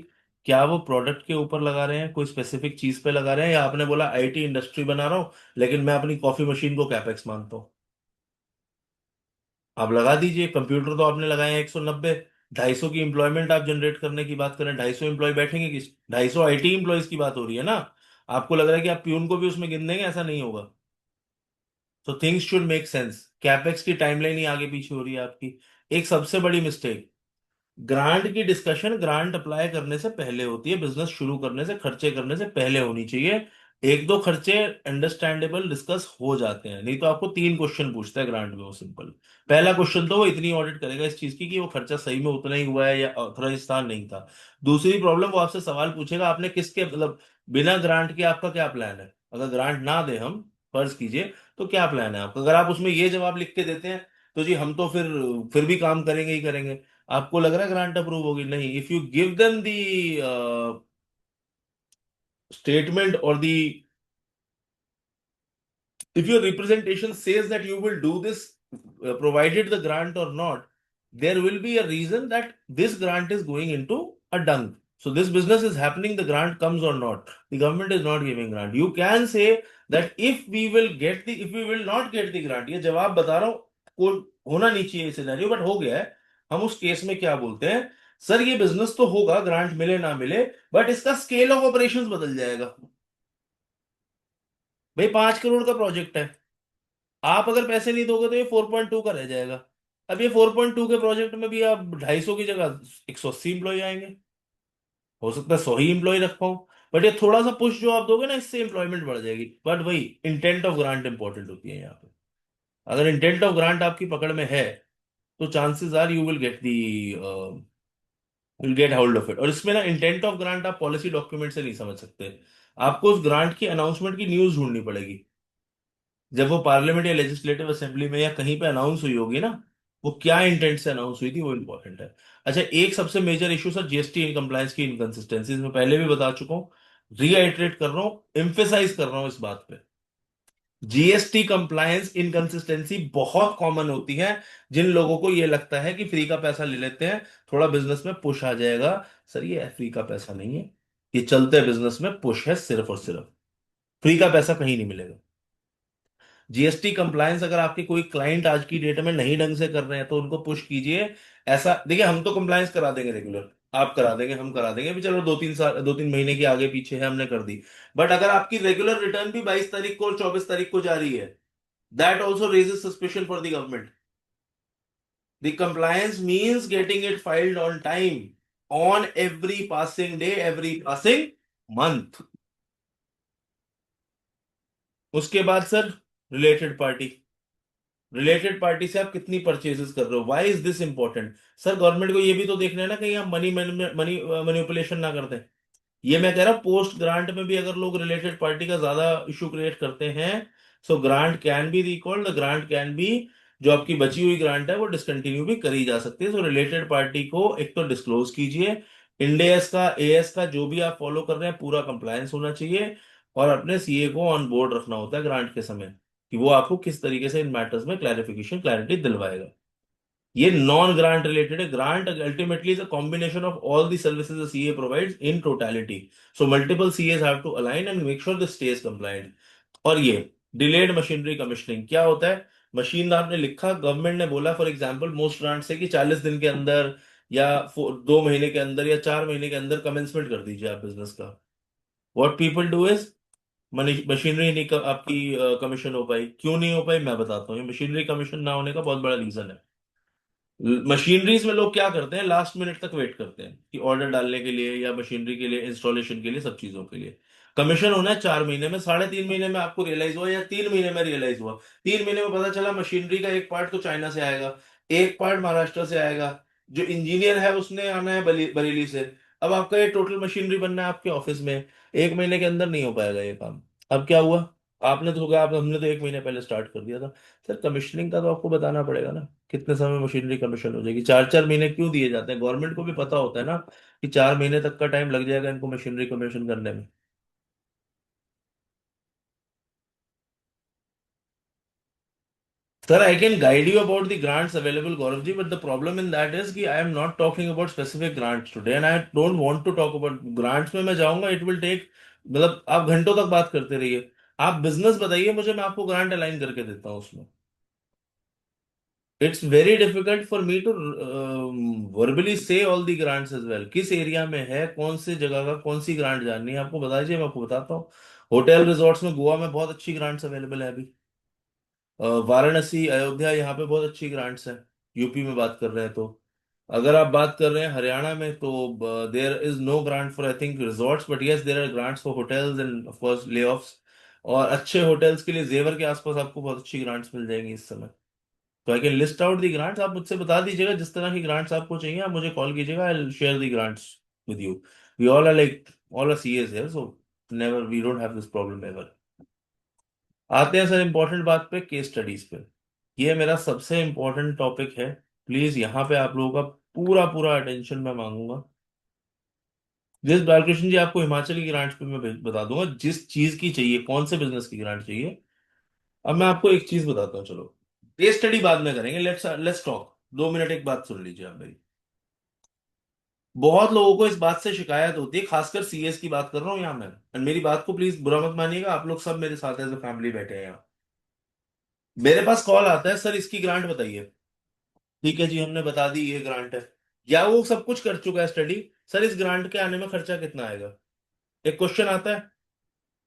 क्या वो प्रोडक्ट के ऊपर लगा रहे हैं, कोई स्पेसिफिक चीज पे लगा रहे हैं, या आपने बोला आईटी इंडस्ट्री बना रहा हूं लेकिन मैं अपनी कॉफी मशीन को कैपेक्स मानता हूं। आप लगा दीजिए, कंप्यूटर तो आपने लगाए हैं 190, 250 की एम्प्लॉयमेंट आप जनरेट करने की बात करें, 250 एम्प्लॉय बैठेंगे किस, 250 आईटी एम्प्लॉयज की बात हो रही है ना। आपको लग रहा है कि आप प्यून को भी उसमें गिन देंगे, ऐसा नहीं होगा। So things should make sense. Capex की टाइमलाइन ही आगे पीछे हो रही है आपकी। एक सबसे बड़ी मिस्टेक, ग्रांट की डिस्कशन ग्रांट अप्लाई करने से पहले होती है, बिजनेस शुरू करने से, खर्चे करने से पहले होनी चाहिए। एक दो खर्चे अंडरस्टैंडेबल डिस्कस हो जाते हैं, नहीं तो आपको तीन क्वेश्चन पूछता है ग्रांट में वो सिंपल। पहला क्वेश्चन तो वो इतनी ऑडिट करेगा इस चीज की कि वो खर्चा सही में उतना ही हुआ है या ऑथराइज था नहीं था। दूसरी प्रॉब्लम, वो आपसे सवाल पूछेगा आपने किसके मतलब बिना ग्रांट के आपका क्या प्लान है। अगर ग्रांट ना दे हम, फर्ज कीजिए, तो क्या प्लान है आपका। अगर आप उसमें ये जवाब लिख के देते हैं तो जी हम तो फिर भी काम करेंगे ही करेंगे। आपको लग रहा है ग्रांट अप्रूव होगी? नहीं। If you give them the statement और दी, if your representation says that you will do this, provided the grant or not, there will be a reason that this grant is going into a dung. So this business is happening, the grant comes or not. The government is not giving grant. You can say that if we will not get the grant, ये जवाब बता रहा हूँ, को होना नहीं चाहिए scenario, but हो गया है। हम उस केस में क्या बोलते हैं, सर ये बिजनेस तो होगा, ग्रांट मिले ना मिले, बट इसका स्केल ऑफ ऑपरेशंस बदल जाएगा। भाई 5 करोड़ का प्रोजेक्ट है, आप अगर पैसे नहीं दोगे तो ये 4.2 का रह जाएगा। अब ये 4.2 के प्रोजेक्ट में भी आप 250 की जगह 180 इंप्लॉय आएंगे। हो सकता है 100 ही इंप्लॉय रख पाऊं, बट ये थोड़ा सा पुश जो आप दोगे ना, इससे इंप्लॉयमेंट बढ़ जाएगी। बट वही इंटेंट ऑफ ग्रांट इंपॉर्टेंट होती है यहाँ पे। अगर इंटेंट ऑफ ग्रांट आपकी पकड़ में है तो chances are you will get hold of it. और इसमें ना इंटेंट ऑफ ग्रांट आप पॉलिसी डॉक्यूमेंट से नहीं समझ सकते। आपको उस ग्रांट की अनाउंसमेंट की न्यूज ढूंढनी पड़ेगी। जब वो पार्लियामेंट या लेजिस्लेटिव असेंबली में या कहीं पे अनाउंस हुई होगी ना, वो क्या इंटेंट से अनाउंस हुई थी, वो इंपॉर्टेंट है। अच्छा, एक सबसे major issue sir GST in compliance की इनकंसिस्टेंसीज, मैं पहले भी बता चुका हूँ, रीआइट्रेट कर रहा हूँ, एम्फेसाइज कर रहा हूँ इस बात पे। जीएसटी कंप्लायंस इनकंसिस्टेंसी बहुत कॉमन होती है। जिन लोगों को ये लगता है कि फ्री का पैसा ले लेते हैं, थोड़ा बिजनेस में पुश आ जाएगा, सर ये फ्री का पैसा नहीं है, ये चलते बिजनेस में पुश है सिर्फ और सिर्फ। फ्री का पैसा कहीं नहीं मिलेगा। जीएसटी कंप्लायंस अगर आपके कोई क्लाइंट आज की डेट में नहीं ढंग से कर रहे हैं तो उनको पुश कीजिए। ऐसा देखिए, हम तो कंप्लायंस करा देंगे रेगुलर, आप करा देंगे, हम करा देंगे भी, चलो 2-3 साल 2-3 महीने के आगे पीछे है हमने कर दी। बट अगर आपकी रेगुलर रिटर्न भी 22 तारीख को और 24 तारीख को जा रही है, that also raises suspicion for the government. The compliance means getting it filed on time, on every passing day, every passing month. उसके बाद sir related party, related party से आप कितनी परचेजेस कर रहे हो, why is this important. Sir government को ये भी तो देखना है ना कहीं आप मनी मनी मैनिपुलेशन ना करते हैं। ये मैं कह रहा हूँ, पोस्ट ग्रांट में भी अगर लोग रिलेटेड पार्टी का ज्यादा इशू क्रिएट करते हैं, so grant can be recalled, the grant can be, जो आपकी बची हुई ग्रांट है वो डिसकंटिन्यू भी करी जा सकती है। सो रिलेटेड पार्टी को एक तो डिस्क्लोज कीजिए, इंडेस का, एएस का, जो भी आप फॉलो कर रहे हैं पूरा कंप्लायंस होना चाहिए। और अपने सीए को ऑन बोर्ड रखना होता है ग्रांट के समय, कि वो आपको किस तरीके से इन मैटर्स में क्लैरिफिकेशन, क्लैरिटी दिलवाएगा। ये नॉन ग्रांट रिलेटेड है। Grant ultimately is a combination of all the services the CA provides in totality. So multiple CAs have to align and make sure the stage compliant. और ये delayed machinery commissioning क्या होता है? Machine आपने लिखा, government ने बोला for example most grant से कि 40 दिन के अंदर या 2 महीने के अंदर या 4 महीने के अंदर कमेंसमेंट कर दीजिए आप बिजनेस का। What people do is, machinery नहीं आपकी कमीशन हो पाई। क्यों नहीं हो पाई मैं बताता हूँ। ये मशीनरी कमीशन ना होने का बहुत बड़ा रीजन है। मशीनरीज में लोग क्या करते हैं, लास्ट मिनट तक वेट करते हैं कि ऑर्डर डालने के लिए या मशीनरी के लिए, इंस्टॉलेशन के लिए, सब चीजों के लिए। कमीशन होना है 4 महीने में, 3.5 महीने में आपको रियलाइज हुआ या 3 महीने में रियलाइज हुआ। 3 महीने में पता चला मशीनरी का एक पार्ट तो चाइना से आएगा, एक पार्ट महाराष्ट्र से आएगा, जो इंजीनियर है उसने आना है बरेली से। अब आपका ये टोटल मशीनरी बनना है आपके ऑफिस में, 1 महीने के अंदर नहीं हो पाएगा ये काम। अब क्या हुआ, आपने तो होगा, आप हमने तो 1 महीने पहले स्टार्ट कर दिया था। सर कमीशनिंग का तो आपको बताना पड़ेगा ना, कितने समय में मशीनरी कमीशन हो जाएगी। 4-4 महीने क्यों दिए जाते हैं? गवर्नमेंट को भी पता होता है ना कि 4 महीने तक का टाइम लग जाएगा इनको मशीनरी कमीशन करने में। Sir I can guide you about the grants available Gaurav ji, but the problem in that is कि I am not talking about specific grants today and I don't want to talk about grants. में मैं जाऊंगा, it will take, मतलब आप घंटों तक बात करते रहिए। आप बिजनेस बताइए मुझे, मैं आपको ग्रांट अलाइन करके देता हूँ उसमें। It's very difficult for me to verbally say all the grants as well. किस एरिया में है, कौन सी जगह का, कौन सी ग्रांट जाननी है आपको बता दीजिए, मैं आपको बताता हूँ। होटल रिजॉर्ट्स में गोवा में बहुत अच्छी ग्रांट्स अवेलेबल है अभी। वाराणसी, अयोध्या, यहाँ पे बहुत अच्छी ग्रांट्स हैं। यूपी में बात कर रहे हैं तो, अगर आप बात कर रहे हैं हरियाणा में, तो there is no grant for I think resorts, but yes there are grants for hotels and of course lay offs. और अच्छे होटल्स के लिए जेवर के आसपास आपको बहुत अच्छी ग्रांट्स मिल जाएंगी इस समय। तो I can list out the grants, आप मुझसे बता दीजिएगा जिस तरह की ग्रांट्स आपको चाहिए, आप मुझे कॉल कीजिएगा, I will share the grants with you. We all are like all are CAs here, so never we don't have this problem ever. आते हैं सर इंपॉर्टेंट बात पे, केस स्टडीज पे। ये मेरा सबसे इंपॉर्टेंट टॉपिक है। प्लीज यहाँ पे आप लोगों का पूरा पूरा अटेंशन मैं मांगूंगा। जिस बालकृष्ण जी, आपको हिमाचल की ग्रांट्स पे मैं बता दूंगा जिस चीज की चाहिए, कौन से बिजनेस की ग्रांट चाहिए। अब मैं आपको एक चीज बताता हूँ, चलो केस स्टडी बाद में करेंगे, लेट्स लेट्स टॉक। 2 मिनट एक बात सुन लीजिए आप मेरी। बहुत लोगों को इस बात से शिकायत होती है, खासकर सीएस की बात कर रहा हूँ यहाँ मैं, और मेरी बात को प्लीज बुरा मत मानिएगा, आप लोग सब मेरे साथ एज अ फैमिली बैठे हैं यहाँ। मेरे पास कॉल आता है, सर इसकी ग्रांट बताइए। ठीक है जी, हमने बता दी ये ग्रांट है, या वो सब कुछ कर चुका है स्टडी। सर इस ग्रांट के आने में खर्चा कितना आएगा, एक क्वेश्चन आता है।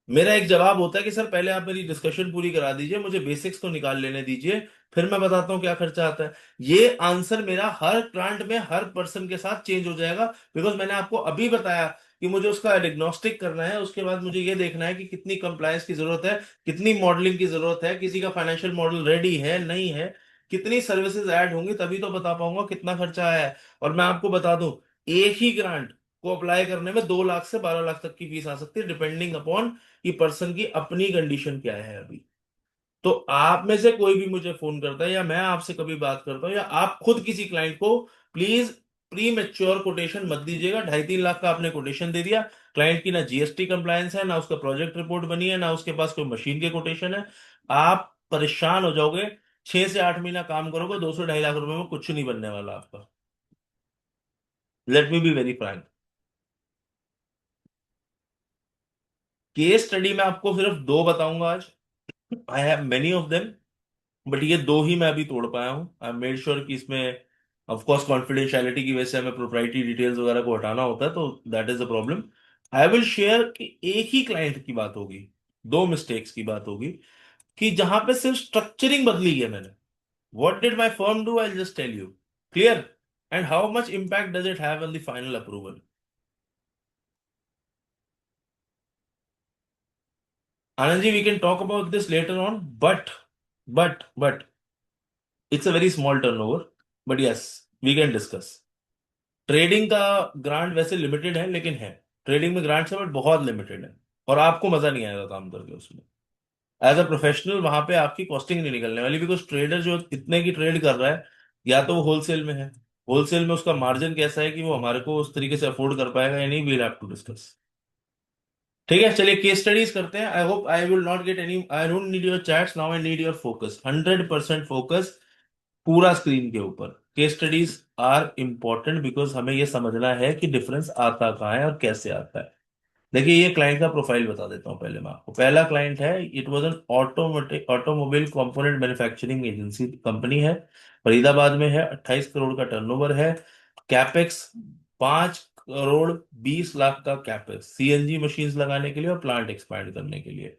मेरा एक जवाब होता है कि सर पहले आप मेरी डिस्कशन पूरी करा दीजिए, मुझे बेसिक्स तो निकाल लेने दीजिए, फिर मैं बताता हूँ क्या खर्चा आता है। ये आंसर मेरा हर क्लाइंट में हर पर्सन के साथ चेंज हो जाएगा, बिकॉज मैंने आपको अभी बताया कि मुझे उसका डिग्नोस्टिक करना है, उसके बाद मुझे ये देखना है कि कितनी कंप्लायंस की जरूरत है, कितनी मॉडलिंग की जरूरत है, किसी का फाइनेंशियल मॉडल रेडी है नहीं है, कितनी सर्विसेज ऐड होंगी, तभी तो बता पाऊंगा कितना खर्चा आया है। और मैं आपको बता दूं, एक ही ग्रांट को अप्लाई करने में 2 लाख से 12 लाख तक की फीस आ सकती है, डिपेंडिंग अपॉन कि पर्सन की अपनी कंडीशन क्या है अभी। तो आप में से कोई भी मुझे फोन करता है, या मैं आपसे कभी बात करता हूं, या आप खुद किसी क्लाइंट को, प्लीज प्री मेच्योर कोटेशन मत दीजिएगा। 2.5-3 लाख का आपने कोटेशन दे दिया, क्लाइंट की ना जीएसटी कंप्लायंस है, ना उसका प्रोजेक्ट रिपोर्ट बनी है, ना उसके पास कोई मशीन के कोटेशन है, आप परेशान हो जाओगे। 6 से 8 महीना काम करोगे, 200-2.5 लाख रुपए में कुछ नहीं बनने वाला आपका। Let me be very Frank. Case study में आपको सिर्फ 2 बताऊंगा आज। I have many of them, but ये 2 ही मैं अभी तोड़ पाया हूँ। आई मेड श्योर कि इसमें ऑफ कोर्स कॉन्फिडेंशियलिटी की वजह से हमें प्रोप्राइटरी डिटेल्स वगैरह को हटाना होता है, तो that is the problem. I will share कि एक ही क्लाइंट की बात होगी, 2 मिस्टेक्स की बात होगी, कि जहां पे सिर्फ स्ट्रक्चरिंग बदली है मैंने। What did my firm do, I just tell you clear, and how much impact does it have on the final approval. Anand ji, we can talk about this later on, but it's a very small turnover, but yes we can discuss. Trading का grant वैसे limited है, लेकिन है, trading में grants है but बहुत limited है, और आपको मजा नहीं आएगा काम करके उसमें। एज अ प्रोफेशनल वहां पे आपकी कॉस्टिंग नहीं निकलने वाली, बिकॉज ट्रेडर जो इतने की ट्रेड कर रहा है, या तो वो होलसेल में है, होलसेल में उसका मार्जिन कैसा है कि वो हमारे को उस तरीके से अफोर्ड कर पाएगा या नहीं, वील हैव टू डिस्कस। ठीक है, चलिए केस स्टडीज करते हैं। I hope I will not get any, I don't need your chats now, I need your focus, 100% focus पूरा स्क्रीन के ऊपर। Case studies are important because हमें यह समझना है कि डिफरेंस आता कहाँ है और कैसे आता है। देखिए, ये क्लाइंट का प्रोफाइल बता देता हूँ पहले मैं आपको। पहला क्लाइंट है, it was an automobile component manufacturing agency company है, फरीदाबाद में है, 28 करोड़ का टर्नओवर है, कैपेक्स 5 करोड़ 20 लाख का कैपेक्स, सीएनजी मशीन्स लगाने के लिए और प्लांट एक्सपैंड करने के लिए।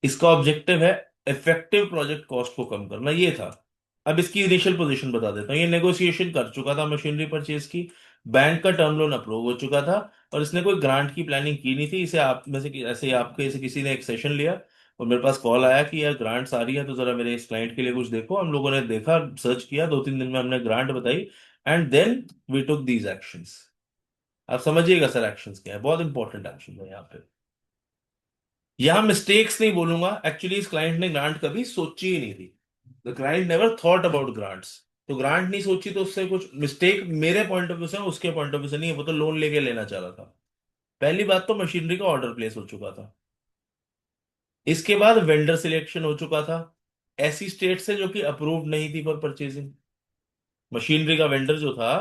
इसका ऑब्जेक्टिव है इफेक्टिव प्रोजेक्ट कॉस्ट को कम करना, ये था। अब इसकी इनिशियल पोजीशन बता देता हूँ। ये नेगोशिएशन कर चुका था मशीनरी परचेज की, बैंक का टर्म लोन अप्रूव हो चुका था, और इसने कोई ग्रांट की प्लानिंग की नहीं थी। इसे आप में से ऐसे ही आपके से किसी ने एक सेशन लिया और मेरे पास कॉल आया कि यार ग्रांट्स आ रही है, तो जरा मेरे इस क्लाइंट के लिए कुछ देखो। हम लोगों ने देखा, सर्च किया, 2-3 दिन में हमने ग्रांट बताई, and then we took these actions. आप समझिएगा सर, एक्शंस क्या है, बहुत इंपॉर्टेंट एक्शन है यहाँ पे। यहां मिस्टेक्स नहीं बोलूंगा, एक्चुअली इस क्लाइंट ने ग्रांट कभी सोची ही नहीं थी। The client never thought about grants. तो ग्रांट नहीं सोची तो उससे कुछ मिस्टेक मेरे पॉइंट ऑफ व्यू से, उसके पॉइंट ऑफ व्यू से नहीं है, वो तो लोन लेके लेना चाह रहा था। पहली बात तो मशीनरी का ऑर्डर प्लेस हो चुका था, इसके बाद वेंडर सिलेक्शन हो चुका था ऐसी स्टेट से जो कि अप्रूव्ड नहीं थी फॉर परचेजिंग। मशीनरी का वेंडर जो था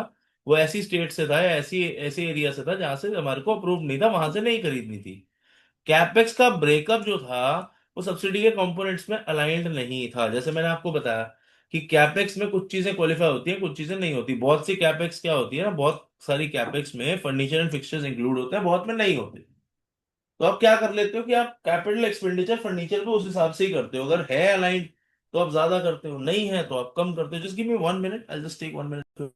वो ऐसी स्टेट से था, या ऐसी ऐसे एरिया से था जहां से हमारे को अप्रूव नहीं था, वहां से नहीं खरीदनी थी। कैपेक्स का ब्रेकअप जो था वो सब्सिडी के कंपोनेंट्स में अलाइंड नहीं था। जैसे मैंने आपको बताया कि कैपेक्स में कुछ चीजें क्वालिफाई होती हैं, कुछ चीजें नहीं होती। बहुत सी कैपेक्स क्या होती है ना, बहुत सारी कैपेक्स में फर्नीचर एंड फिक्सचर्स इंक्लूड होते हैं, बहुत में नहीं होते। तो आप क्या कर लेते हो कि आप कैपिटल एक्सपेंडिचर फर्नीचर को उस हिसाब से ही करते हो, अगर है अलाइंड तो आप ज्यादा करते हो, नहीं है तो आप कम करते हो। Just give me 1 minute, I just take 1 minute.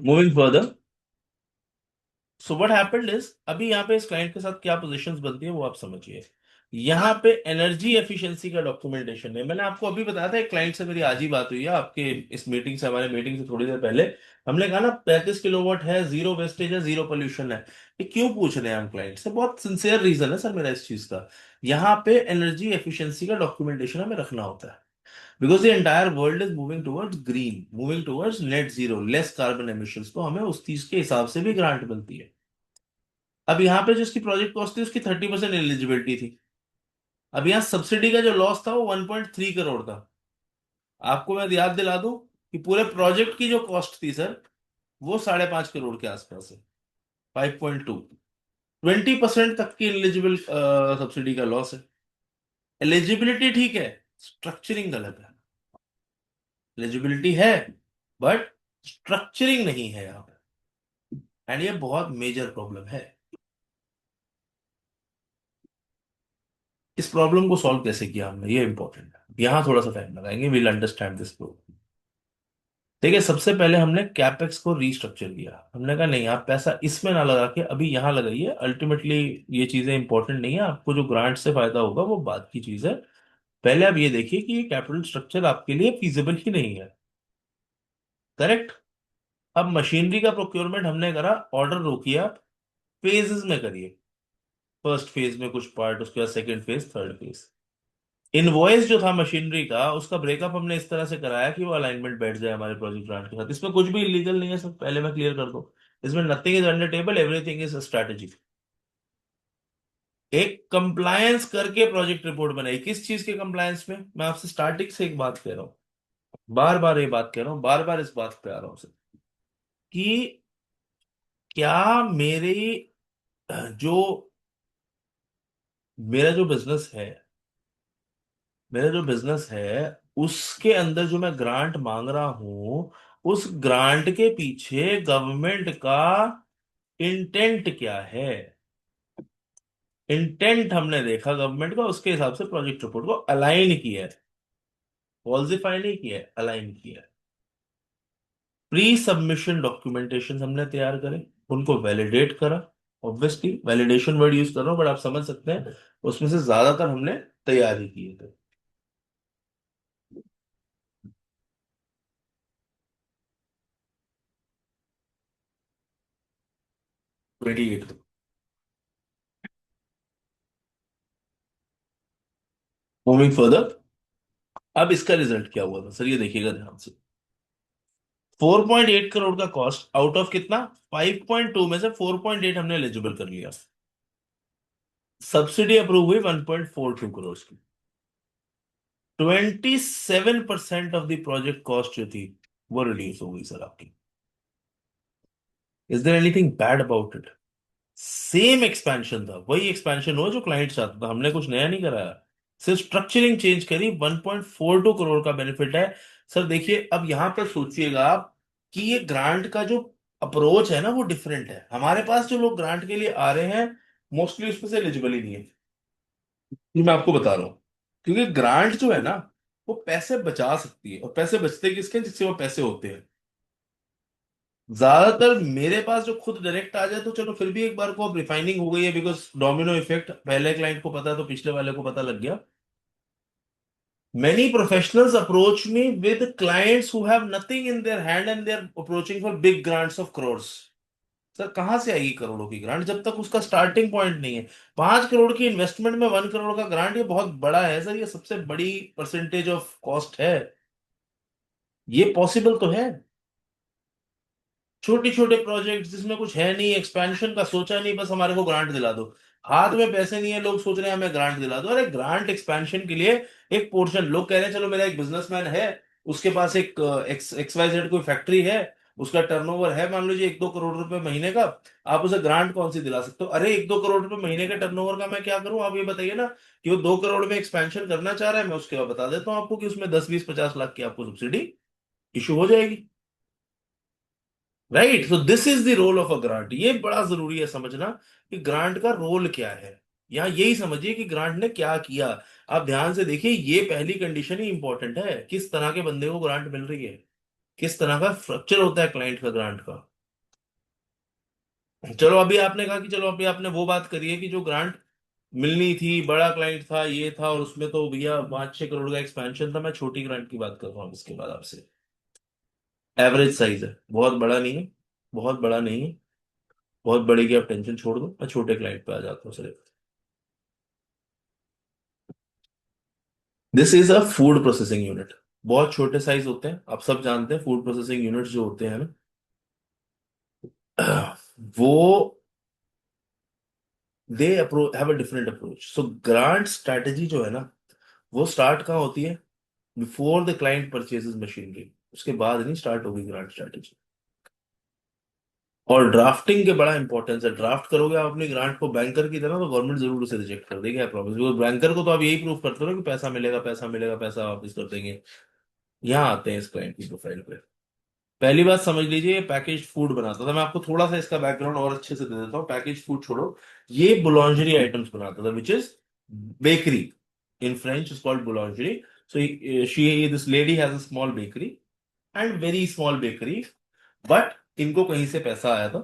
Moving further, so what happened is, अभी यहाँ पे इस क्लाइंट के साथ क्या पोजीशंस बनती है वो आप समझिए। यहाँ पे एनर्जी एफिशिएंसी का डॉक्यूमेंटेशन है। मैंने आपको अभी बताया था, एक क्लाइंट से मेरी आज ही बात हुई है, आपके इस मीटिंग से, हमारे मीटिंग से थोड़ी देर पहले। हमने कहा ना 35 किलोवाट है, जीरो वेस्टेज है, जीरो पोल्यूशन है। ये क्यों पूछ रहे हैं हम क्लाइंट से? बहुत सिंसियर रीजन है सर मेरा इस चीज का। यहाँ पे एनर्जी एफिशिएंसी का डॉक्यूमेंटेशन हमें रखना होता है, because the entire world is moving towards green, moving towards net zero, less carbon emissions, तो हमें उस चीज के हिसाब से भी ग्रांट मिलती है। अब यहाँ पे जो इसकी प्रोजेक्ट कॉस्ट थी उसकी 30% एलिजिबिलिटी थी। अब यहाँ सब्सिडी का जो लॉस था वो 1.3 करोड़ था। आपको मैं याद दिला दूं कि पूरे प्रोजेक्ट की जो कॉस्ट थी सर, वो 5.5 करोड़ के आसपास है, 5.2। 20% तक की एलिजिबल सब्सिडी का लॉस है। एलिजिबिलिटी ठीक है, स्ट्रक्चरिंग गलत है। एलिजिबिलिटी है बट स्ट्रक्चरिंग नहीं है यहाँ पे, एंड ये बहुत मेजर प्रॉब्लम है। इस प्रॉब्लम को सॉल्व कैसे किया हमने, ये इंपॉर्टेंट है। यहां थोड़ा सा टाइम लगाएंगे, विल अंडरस्टैंड दिस प्रॉब्लम। देखिए, सबसे पहले हमने कैपेक्स को रीस्ट्रक्चर किया। हमने कहा नहीं, आप पैसा इसमें ना लगा के अभी यहां लगाइए। अल्टीमेटली ये चीजें इंपॉर्टेंट नहीं है, आपको जो ग्रांट से फायदा होगा वो बात की चीज है। पहले आप ये देखिए कि ये कैपिटल स्ट्रक्चर आपके लिए फीजिबल ही नहीं है। करेक्ट। अब मशीनरी का प्रोक्योरमेंट हमने करा, ऑर्डर रोकिए आप, फेजेस में करिए। फर्स्ट फेज में कुछ पार्ट, उसके बाद second phase, third phase. Invoice जो था मशीनरी का, उसका ब्रेकअप हमने इस तरह से कराया कि वो अलाइनमेंट बैठ जाए हमारे प्रोजेक्ट ग्रांट के साथ। इसमें कुछ भी इलीगल नहीं है सर, पहले मैं क्लियर कर दूं। इसमें nothing is under table, everything is strategy. एक कंप्लायंस करके प्रोजेक्ट रिपोर्ट बनाई। किस चीज के कंप्लायंस में? मैं आपसे स्टार्टिंग से एक बात कह रहा हूं, बार बार ये बात कह रहा हूं, बार बार इस बात पे आ रहा हूं सर, कि क्या जो मेरा जो बिजनेस है, मेरा जो बिजनेस है उसके अंदर जो मैं ग्रांट मांग रहा हूं, उस ग्रांट के पीछे गवर्नमेंट का इंटेंट क्या है? इंटेंट हमने देखा गवर्नमेंट का, उसके हिसाब से प्रोजेक्ट रिपोर्ट को अलाइन किया है। फॉल्सिफाई नहीं किया है, अलाइन किया है। प्री सबमिशन डॉक्यूमेंटेशन हमने तैयार करे, उनको वैलिडेट करा। ऑब्वियसली वैलिडेशन वर्ड यूज कर रहा हूं, बट आप समझ सकते हैं उसमें से ज्यादातर हमने तैयारी किए थे। 28। मूविंग फर्दर, अब इसका रिजल्ट क्या हुआ था सर, ये देखिएगा ध्यान से। 4.8 करोड़ का कॉस्ट, आउट ऑफ कितना? 5.2 में से 4.8 हमने एलिजिबल कर लिया। सब्सिडी अप्रूव हुई 1.42 करोड़ की। 27% ऑफ द प्रोजेक्ट कॉस्ट जो थी वो रिड्यूस हो गई सर आपकी। Is there anything bad about it? Same expansion था, वही एक्सपेंशन हुआ जो क्लाइंट चाहता था, हमने कुछ नया नहीं कराया, सिर्फ स्ट्रक्चरिंग चेंज करी। 1.42 करोड़ का बेनिफिट है सर। देखिए, अब यहां पर सोचिएगा आप कि ये ग्रांट का जो अप्रोच है ना वो डिफरेंट है। हमारे पास जो लोग ग्रांट के लिए आ रहे हैं मोस्टली उसमें से एलिजिबल ही नहीं है, ये मैं आपको बता रहा हूँ। क्योंकि ग्रांट जो है ना वो पैसे बचा सकती है, और पैसे बचते किसके? जिससे वो पैसे होते हैं। ज्यादातर मेरे पास जो खुद डायरेक्ट आ जाए तो चलो फिर भी एक बार को अब रिफाइनिंग हो गई है, बिकॉज डोमिनो इफेक्ट, पहले क्लाइंट को पता तो पिछले वाले को पता लग गया। Many professionals approach me with clients who have nothing in their hand and they're approaching for big grants of crores. Sir कहां से आएगी करोड़ों की ग्रांट जब तक उसका स्टार्टिंग पॉइंट नहीं है? 5 करोड़ की इन्वेस्टमेंट में 1 करोड़ का ग्रांट, ये बहुत बड़ा है सर, ये सबसे बड़ी परसेंटेज ऑफ कॉस्ट है। ये पॉसिबल तो है। छोटे छोटे प्रोजेक्ट जिसमें कुछ है नहीं, एक्सपेंशन का सोचा नहीं, बस हमारे को ग्रांट दिला दो। हाथ में पैसे नहीं है, लोग सोच रहे हैं हमें ग्रांट दिला दो। अरे ग्रांट एक्सपेंशन के लिए एक पोर्शन, लोग कह रहे हैं चलो मेरा एक बिजनेसमैन है, उसके पास एक XYZ कोई फैक्ट्री है, उसका टर्नओवर है मान लीजिए 1-2 करोड़ रुपए महीने का, आप उसे ग्रांट कौन सी दिला सकते हो? अरे 1-2 करोड़ रुपए महीने के टर्नओवर का मैं क्या करूं? आप ये बताइए ना कि वो 2 करोड़ में एक्सपेंशन करना चाह रहा है, मैं उसके बाद बता देता हूं आपको कि उसमें 10-20-50 लाख की आपको सब्सिडी इशू हो जाएगी। Right, so this is the role of a grant. ये बड़ा जरूरी है समझना कि ग्रांट का रोल क्या है। यहाँ यही समझिए कि ग्रांट ने क्या किया। आप ध्यान से देखिए, ये पहली कंडीशन ही इंपॉर्टेंट है, किस तरह के बंदे को ग्रांट मिल रही है, किस तरह का स्ट्रक्चर होता है क्लाइंट का ग्रांट का। चलो अभी आपने कहा कि चलो अभी आपने वो बात करी है कि जो ग्रांट मिलनी थी, बड़ा क्लाइंट था, ये था, और उसमें तो भैया 5-6 करोड़ का एक्सपेंशन था। मैं छोटी ग्रांट की बात कर रहा हूँ इसके बाद आपसे। एवरेज साइज है, बहुत बड़ा नहीं है, बहुत बड़ा नहीं है, बहुत बड़े की आप टेंशन छोड़ दो। मैं छोटे क्लाइंट पे आ जाता हूँ सिर्फ। This is a food processing unit. बहुत छोटे साइज होते हैं, आप सब जानते हैं फूड प्रोसेसिंग यूनिट्स जो होते हैं ना, वो they have a different approach. So grant strategy जो है ना, वो स्टार्ट कहाँ होती है? Before the client purchases machinery, उसके बाद नहीं स्टार्ट होगी ग्रांट स्ट्रैटेजी। और ड्राफ्टिंग के बड़ा इंपॉर्टेंस है। ड्राफ्ट करोगे आप अपनी ग्रांट को बैंकर की तरह, तो गवर्नमेंट जरूर उसे रिजेक्ट कर देगी, आई प्रॉमिस। बिकॉज बैंकर को तो आप यही प्रूव करते हो ना कि पैसा मिलेगा, पैसा मिलेगा, पैसा वापस कर देंगे। यहाँ आते हैं इस क्लाइंट की प्रोफाइल पे। पहली बात समझ लीजिए, पैकेज फूड बनाता था। मैं आपको थोड़ा सा इसका बैकग्राउंड और अच्छे से दे देता हूँ। पैकेज फूड छोड़ो, ये बुलॉन्जरी आइटम्स बनाता था, which is bakery. In French is called boulangerie. So she this lady has a small bakery, and very small bakery, but इनको कहीं से पैसा आया था,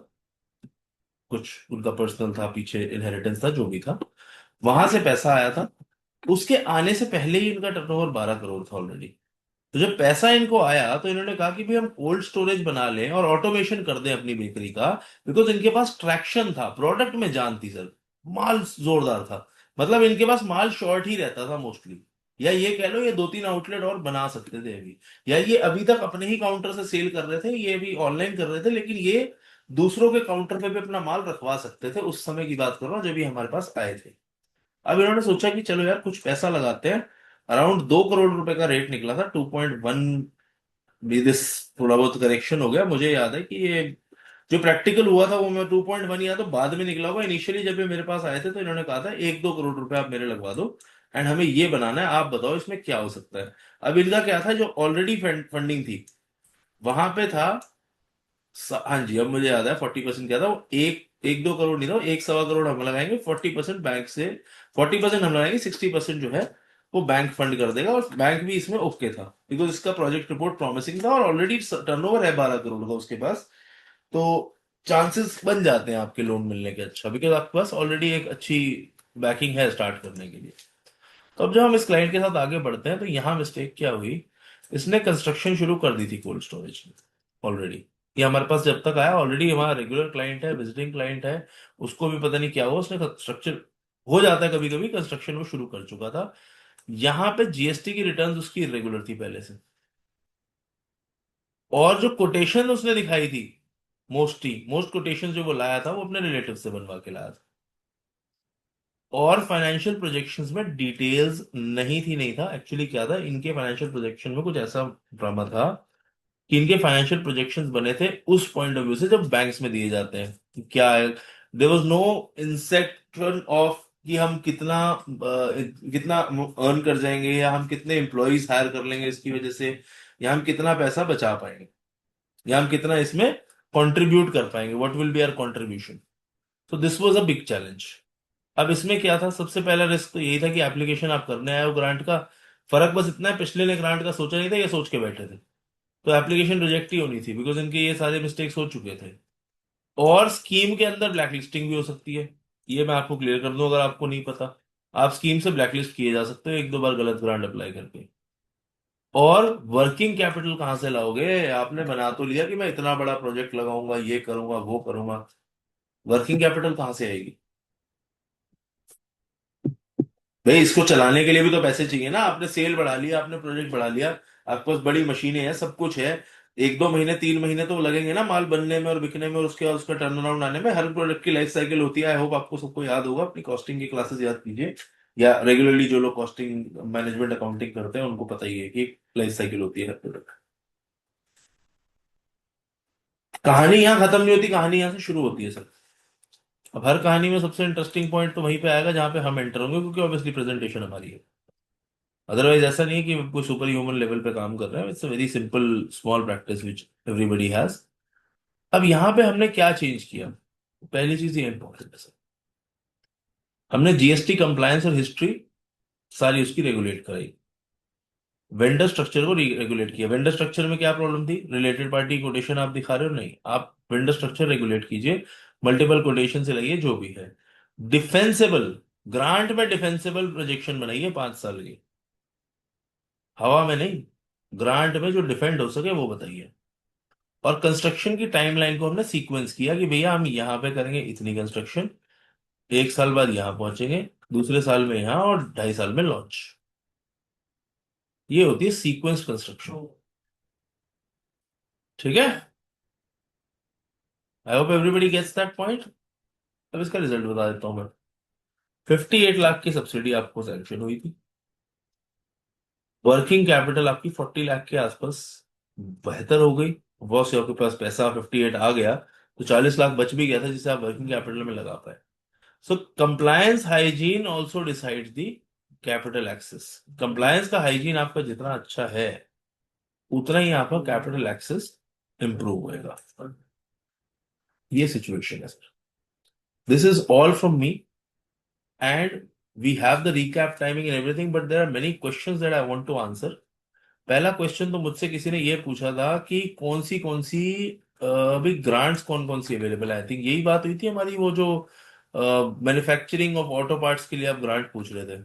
कुछ उनका पर्सनल था, पीछे इनहेरिटेंस था, जो भी था, वहां से पैसा आया था। उसके आने से पहले ही इनका टर्नओवर 12 करोड़ था ऑलरेडी। तो जब पैसा इनको आया तो इन्होंने कहा कि भाई हम कोल्ड स्टोरेज बना लें और ऑटोमेशन कर दें अपनी बेकरी का। बिकॉज इनके पास ट्रैक्शन था, प्रोडक्ट में जान थी सर, माल जोरदार था। मतलब इनके पास माल शॉर्ट ही रहता था मोस्टली। या ये कह लो, ये 2-3 आउटलेट और बना सकते थे अभी, या ये अभी तक अपने ही काउंटर से सेल कर रहे थे, ये भी ऑनलाइन कर रहे थे, लेकिन ये दूसरों के काउंटर पे भी अपना माल रखवा सकते थे। उस समय की बात कर रहा हूँ जब ये हमारे पास आए थे। अब इन्होंने सोचा कि चलो यार कुछ पैसा लगाते हैं। अराउंड 2 करोड़ रुपए का रेट निकला था, 2.1। भी दिस थोड़ा बहुत करेक्शन हो गया, मुझे याद है कि ये जो प्रैक्टिकल हुआ था वो मैं 2.1 या तो बाद में निकला होगा। इनिशियली जब ये मेरे पास आए थे तो इन्होंने कहा था 1-2 करोड़ रुपए आप मेरे लगवा दो, एंड हमें ये बनाना है, आप बताओ इसमें क्या हो सकता है। अब इनका क्या था, जो ऑलरेडी फंडिंग थी वहां पे था, हाँ जी अब मुझे याद है, 40% क्या था वो, 1-2 करोड़ नहीं था, 1-1.25 करोड़ हम लगाएंगे, 40% बैंक से, 40% हम लगाएंगे, 60% जो है वो बैंक फंड कर देगा। और बैंक भी इसमें ओके था, बिकॉज इसका प्रोजेक्ट रिपोर्ट प्रॉमिसिंग था और ऑलरेडी टर्नओवर है 12 करोड़ का उसके पास। तो चांसेस बन जाते हैं आपके लोन मिलने के, अच्छा, बिकॉज आपके पास ऑलरेडी एक अच्छी बैकिंग है स्टार्ट करने के लिए। तो अब जब हम इस क्लाइंट के साथ आगे बढ़ते हैं तो यहाँ मिस्टेक क्या हुई, इसने कंस्ट्रक्शन शुरू कर दी थी कोल्ड स्टोरेज में ऑलरेडी। ये हमारे पास जब तक आया, ऑलरेडी हमारा रेगुलर क्लाइंट है, विजिटिंग क्लाइंट है, उसको भी पता नहीं क्या हुआ, उसने कंस्ट्रक्शन, हो जाता है कभी कभी, कंस्ट्रक्शन वो शुरू कर चुका था। यहाँ पे जीएसटी की रिटर्न उसकी इरेगुलर थी पहले से, और जो कोटेशन उसने दिखाई थी, मोस्ट कोटेशन जो वो लाया था वो अपने रिलेटिव से बनवा के लाया था। और फाइनेंशियल प्रोजेक्शंस में डिटेल्स नहीं थी, नहीं था एक्चुअली। क्या था, इनके फाइनेंशियल प्रोजेक्शन में कुछ ऐसा ड्रामा था कि इनके फाइनेंशियल प्रोजेक्शंस बने थे उस पॉइंट ऑफ व्यू से जब बैंक्स में दिए जाते हैं कि क्या है। There was no inception of कि हम कितना अर्न कर जाएंगे, या हम कितने एम्प्लॉयज हायर कर लेंगे इसकी वजह से, या हम कितना पैसा बचा पाएंगे, या हम कितना इसमें कंट्रीब्यूट कर पाएंगे, what will be our contribution. तो this was a big challenge. अब इसमें क्या था, सबसे पहला रिस्क तो यही था कि एप्लीकेशन आप करने आए हो ग्रांट का, फर्क बस इतना है पिछले ने ग्रांट का सोचा नहीं था, ये सोच के बैठे थे, तो एप्लीकेशन रिजेक्ट ही होनी थी, बिकॉज इनके ये सारे मिस्टेक्स हो चुके थे। और स्कीम के अंदर ब्लैकलिस्टिंग भी हो सकती है, ये मैं आपको क्लियर कर दूं अगर आपको नहीं पता। आप स्कीम से ब्लैकलिस्ट किए जा सकते हो 1-2 बार गलत ग्रांट अप्लाई करके। और वर्किंग कैपिटल कहाँ से लाओगे? आपने बना तो लिया कि मैं इतना बड़ा प्रोजेक्ट लगाऊंगा, ये करूंगा, वो करूंगा, वर्किंग कैपिटल कहाँ से आएगी भाई? इसको चलाने के लिए भी तो पैसे चाहिए ना। आपने सेल बढ़ा लिया, आपने प्रोजेक्ट बढ़ा लिया, आपके पास बड़ी मशीनें हैं, सब कुछ है, 1-2 महीने 3 महीने तो लगेंगे ना माल बनने में और बिकने में, और उसके बाद उसका टर्न अराउंड आने में। हर प्रोडक्ट की लाइफ साइकिल होती है। आई होप आपको सबको याद होगा, अपनी कॉस्टिंग की क्लासेस याद कीजिए, या रेगुलरली जो लोग कॉस्टिंग मैनेजमेंट अकाउंटिंग करते हैं उनको पता ही है कि लाइफ साइकिल होती है हर प्रोडक्ट। कहानी यहाँ खत्म नहीं होती, कहानी यहाँ से शुरू होती है सर। अब हर कहानी में सबसे इंटरेस्टिंग पॉइंट तो वहीं पे आएगा जहाँ पे हम एंटर होंगे, क्योंकि ऑब्वियसली प्रेजेंटेशन हमारी है। अदरवाइज ऐसा नहीं है कि कोई सुपर ह्यूमन लेवल पे काम कर रहा है। It's a very simple small practice which everybody has. अब यहाँ पे हमने क्या चेंज किया? पहली चीज ये इंपॉर्टेंट है सर, हमने जीएसटी कंप्लायंस और हिस्ट्री सारी उसकी रेगुलेट कराई। वेंडर स्ट्रक्चर को रेगुलेट किया। वेंडर स्ट्रक्चर में क्या प्रॉब्लम थी? रिलेटेड पार्टी कोटेशन आप दिखा रहे हो, नहीं, आप वेंडर स्ट्रक्चर रेगुलेट कीजिए, मल्टीपल कोटेशन से लाइए, जो भी है। डिफेंसेबल ग्रांट में डिफेंसेबल प्रोजेक्शन बनाइए 5 साल की, हवा में नहीं, ग्रांट में जो डिफेंड हो सके वो बताइए। और कंस्ट्रक्शन की टाइमलाइन को हमने सीक्वेंस किया कि भैया हम यहाँ पे करेंगे इतनी कंस्ट्रक्शन, 1 साल बाद यहाँ पहुंचेंगे, दूसरे साल में यहाँ, और 2.5 साल में लॉन्च। ये होती है सीक्वेंस कंस्ट्रक्शन। ठीक है, I hope everybody gets that point. अब इसका रिजल्ट बता देता हूं मैं। 58 लाख की सब्सिडी आपको सैंक्शन हुई थी। वर्किंग कैपिटल आपकी 40 लाख के आसपास बेहतर हो गई। बॉस आपके पास पैसा 58 आ गया तो 40 लाख बच भी गया था, जिसे आप वर्किंग कैपिटल में लगा पाए। सो कंप्लायंस हाइजीन ऑल्सो डिसाइड्स दी कैपिटल एक्सेस। कंप्लायंस का हाइजीन आपका जितना अच्छा है, उतना ही आपका कैपिटल एक्सेस इंप्रूव होएगा। ये सिचुएशन है sir. This is all from me, and we have the recap timing and everything, but there are many questions that I want to answer. पहला क्वेश्चन तो मुझसे किसी ने ये पूछा था कि कौन सी अभी ग्रांट्स कौन कौन सी अवेलेबल है। आई थिंक यही बात हुई थी हमारी, वो जो मैन्युफैक्चरिंग ऑफ ऑटो पार्ट्स के लिए आप ग्रांट पूछ रहे थे।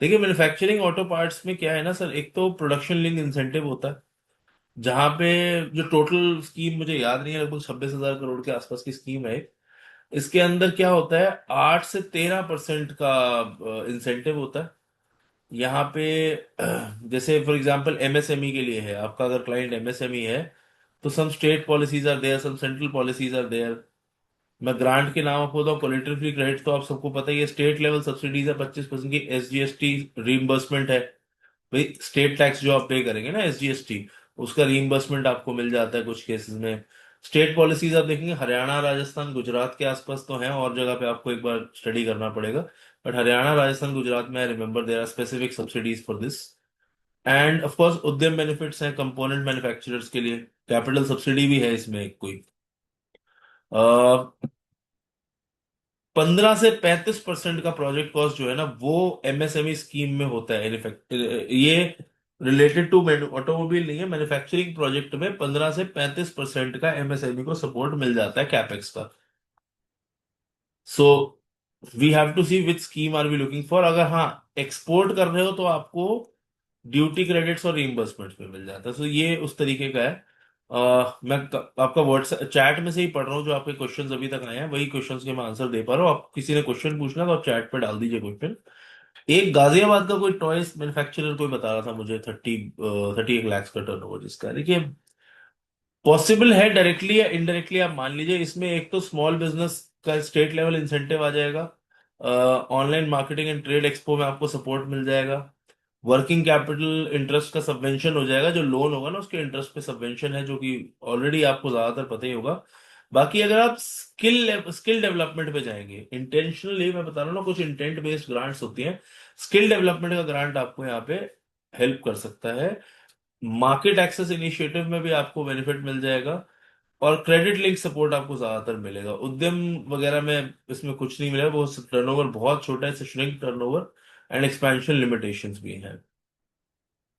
देखिए, मैन्युफैक्चरिंग ऑटो पार्ट्स में क्या है ना सर, एक तो प्रोडक्शन लिंक इंसेंटिव होता है, जहां पे जो टोटल स्कीम मुझे याद नहीं है, लगभग 26,000 करोड़ के आसपास की स्कीम है। इसके अंदर क्या होता है, 8 से 13% का इंसेंटिव होता है यहाँ पे। जैसे फॉर एग्जांपल एमएसएमई के लिए है, आपका अगर क्लाइंट एमएसएमई है तो some state policies are there, some central policies are there. मैं ग्रांट के नाम आपको बताऊं, कोलेटरल फ्री क्रेडिट तो आप सबको पता ही है। स्टेट लेवल सब्सिडीज है 25% की, एसजीएसटी रीइंबर्समेंट है। भाई स्टेट टैक्स जो आप पे करेंगे ना, एसजीएसटी, उसका रीइंबर्समेंट आपको मिल जाता है कुछ केसेस में। स्टेट पॉलिसीज आप देखेंगे, हरियाणा, राजस्थान, गुजरात के आसपास तो हैं, और जगह पे आपको एक बार स्टडी करना पड़ेगा। बट हरियाणा, राजस्थान, गुजरात में I remember there are specific subsidies for this. And of course Udyam benefits हैं कंपोनेंट मैन्युफैक्चरर्स के लिए, कैपिटल सब्सिडी भी है इसमें एक कोई। 15 से 35% का प्रोजेक्ट कॉस्ट जो है ना, वो एमएसएमई स्कीम में होता है। इनफैक्ट ये रिलेटेड टू ऑटोमोबाइल नहीं है, मैन्युफैक्चरिंग प्रोजेक्ट में 15 से 35% का एमएसएमई को सपोर्ट मिल जाता है कैपेक्स का। So we have to see which scheme are we looking for. अगर हाँ एक्सपोर्ट कर रहे हो तो आपको ड्यूटी क्रेडिट्स और रीइंबर्समेंट पे मिल जाता है। सो ये उस तरीके का है। मैं आपका व्हाट्सएप चैट में से ही पढ़ रहा हूँ, जो आपके क्वेश्चंस अभी तक आए हैं वही क्वेश्चंस के मैं आंसर दे पा रहा हूँ। आप किसी ने क्वेश्चन पूछना तो आप चैट पे डाल दीजिए क्वेश्चन। एक गाजियाबाद का कोई टॉयज मैन्युफैक्चरर कोई बता रहा था मुझे 38 लाख का टर्नओवर जिसका। देखिए, पॉसिबल है डायरेक्टली या इनडायरेक्टली। आप मान लीजिए इसमें एक तो स्मॉल बिजनेस का स्टेट लेवल इंसेंटिव आ जाएगा, online marketing and trade expo में आपको सपोर्ट मिल जाएगा, वर्किंग कैपिटल इंटरेस्ट का सबवेंशन हो जाएगा, जो लोन होगा ना उसके इंटरेस्ट पे सबवेंशन है, जो कि ऑलरेडी आपको ज्यादातर पता ही होगा। बाकी अगर आप स्किल डेवलपमेंट पे जाएंगे, इंटेंशनली मैं बता रहा हूँ ना, कुछ इंटेंट बेस्ड ग्रांट्स होती हैं, स्किल डेवलपमेंट का ग्रांट आपको यहाँ पे हेल्प कर सकता है। मार्केट एक्सेस इनिशिएटिव में भी आपको बेनिफिट मिल जाएगा, और क्रेडिट लिंक सपोर्ट आपको ज्यादातर मिलेगा। उद्यम वगैरह में इसमें कुछ नहीं मिलेगा, वो टर्नओवर बहुत छोटा है, shrink turnover and expansion limitations भी हैं।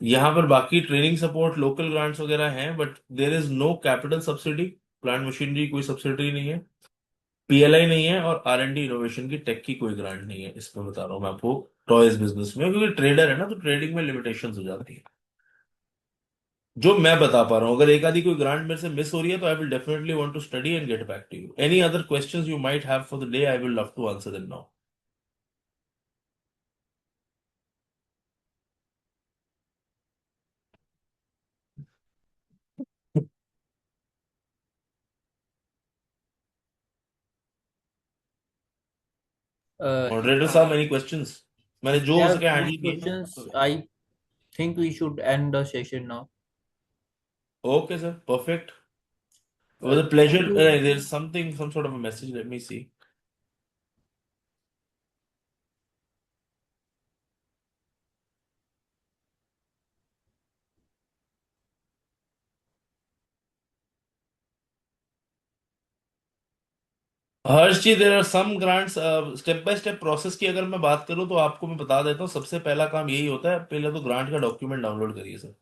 यहाँ पर बाकी ट्रेनिंग सपोर्ट, लोकल ग्रांट्स वगैरह हैं, but there is no capital subsidy, plant machinery कोई सब्सिडी नहीं है, पीएलआई नहीं है, और आर&डी इनोवेशन की टेक की कोई ग्रांट नहीं है। इसमें बता रहा हूँ मैं आपको टॉयज बिजनेस में, क्योंकि ट्रेडर है ना, तो ट्रेडिंग में लिमिटेशंस हो जाती है। जो मैं बता पा रहा हूँ, अगर एक आधी कोई ग्रांट मेरे से मिस हो रही है तो I will definitely want to study and get back to you. Any other questions you might have for the day, I will love to answer them now. Moderator साहब, एनी क्वेश्चंस? मैंने जो हो Yeah, सके no handle किए questions. ना। I think we should end the session now. Okay sir, perfect. It was a pleasure. There's something, some sort of a message. Let me see. Harsh ji, there are some grants. Step by step process की अगर मैं बात करूं तो आपको मैं बता देता हूँ। सबसे पहला काम यही होता है, पहले तो ग्रांट का डॉक्यूमेंट डाउनलोड करिए सर।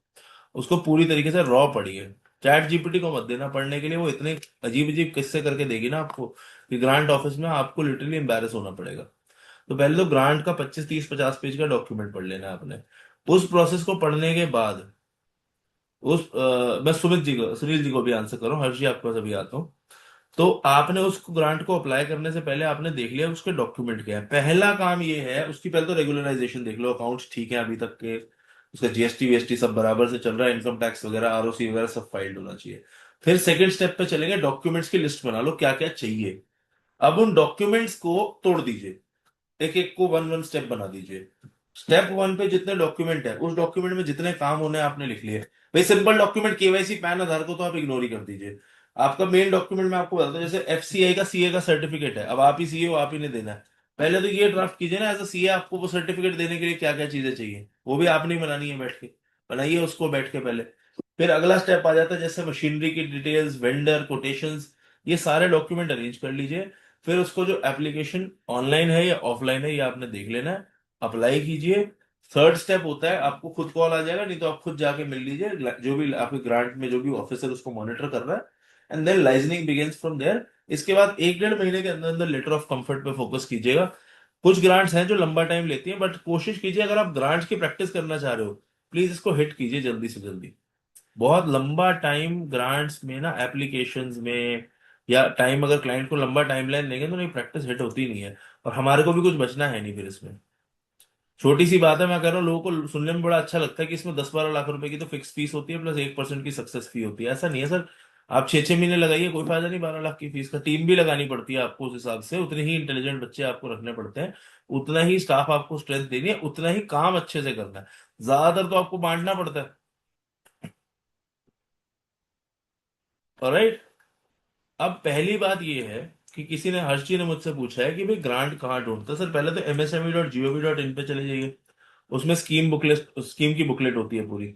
उसको पूरी तरीके से रॉ पढ़िए। चैट जीपीटी को मत देना पढ़ने के लिए, वो इतने अजीब अजीब किस्से करके देगी ना आपको कि ग्रांट ऑफिस में आपको लिटरली एम्बेरस होना पड़ेगा। तो पहले तो ग्रांट का 25 30 50 पेज का डॉक्यूमेंट पढ़ लेना है आपने। उस प्रोसेस को पढ़ने के बाद मैं सुनील जी को भी आंसर करूँ, हर्ष जी आपके पास अभी आता हूँ। तो आपने उस ग्रांट को अप्लाई करने से पहले आपने देख लिया उसके डॉक्यूमेंट क्या है। पहला काम ये है, उसकी पहले तो रेगुलराइजेशन देख लो, अकाउंट्स ठीक है अभी तक के, उसका जीएसटी वीएसटी सब बराबर से चल रहा है, इनकम टैक्स वगैरह आरओसी वगैरह सब फाइल्ड होना चाहिए। फिर सेकंड स्टेप पे चलेंगे, डॉक्यूमेंट्स की लिस्ट बना लो क्या क्या चाहिए। अब उन डॉक्यूमेंट्स को तोड़ दीजिए, एक एक को वन वन स्टेप बना दीजिए। स्टेप वन पे जितने डॉक्यूमेंट है, उस डॉक्यूमेंट में जितने काम होने हैं आपने लिख लिए। भाई सिंपल डॉक्यूमेंट केवाईसी पैन आधार को तो आप इग्नोर ही कर दीजिए। आपका मेन डॉक्यूमेंट मैं आपको बताता हूँ, जैसे एफसीआई का सीए का सर्टिफिकेट है, अब आप ही सीए हो, आप ही ने देना है। पहले तो ये ड्राफ्ट कीजिए ना एज अ सीए, आपको वो सर्टिफिकेट देने के लिए क्या क्या चीजें चाहिए, वो भी आपने ही बनानी है बैठ के। बनाइए उसको बैठ के पहले। फिर अगला स्टेप आ जाता है, जैसे मशीनरी की डिटेल्स, वेंडर कोटेशंस, ये सारे डॉक्यूमेंट अरेंज कर लीजिए। फिर उसको जो एप्लीकेशन ऑनलाइन है या ऑफलाइन है ये आपने देख लेना है, अप्लाई कीजिए। थर्ड स्टेप होता है, आपको खुद कॉल आ जाएगा, नहीं तो आप खुद जाके मिल लीजिए जो भी आपके ग्रांट में जो भी ऑफिसर उसको मॉनिटर कर रहा है, and then liaisoning begins from there. इसके बाद 1 1.5 महीने के अंदर अंदर लेटर ऑफ कंफर्ट पे फोकस कीजिएगा। कुछ ग्रांट्स हैं जो लंबा टाइम लेती हैं, बट कोशिश कीजिए अगर आप ग्रांट्स की प्रैक्टिस करना चाह रहे हो, प्लीज इसको हिट कीजिए जल्दी से जल्दी। बहुत लंबा टाइम ग्रांट्स में ना, एप्लीकेशंस में, या टाइम अगर क्लाइंट को लंबा टाइमलाइन देंगे तो नहीं, प्रैक्टिस हिट होती नहीं है, और हमारे को भी कुछ बचना है नहीं फिर इसमें। छोटी सी बात है, मैं कह रहा हूँ लोगों को सुनने में बड़ा अच्छा लगता है कि इसमें 10 12 लाख रुपए की तो फिक्स फीस होती है प्लस 1% की सक्सेस फी होती है। ऐसा नहीं है सर। आप 6 6 महीने लगाइए, कोई फायदा नहीं 12 लाख की फीस का। टीम भी लगानी पड़ती है आपको, उस हिसाब से उतने ही इंटेलिजेंट बच्चे आपको रखने पड़ते हैं, उतना ही स्टाफ आपको स्ट्रेंथ देनी है, उतना ही काम अच्छे से करना है। ज्यादातर तो आपको बांटना पड़ता है। ऑलराइट। अब पहली बात ये है कि किसी ने, हर्ष जी ने मुझसे पूछा है कि भाई ग्रांट कहाँ ढूंढता है। सर पहले तो msme.gov.in पे चले जाइए, उसमें स्कीम की बुकलेट होती है पूरी।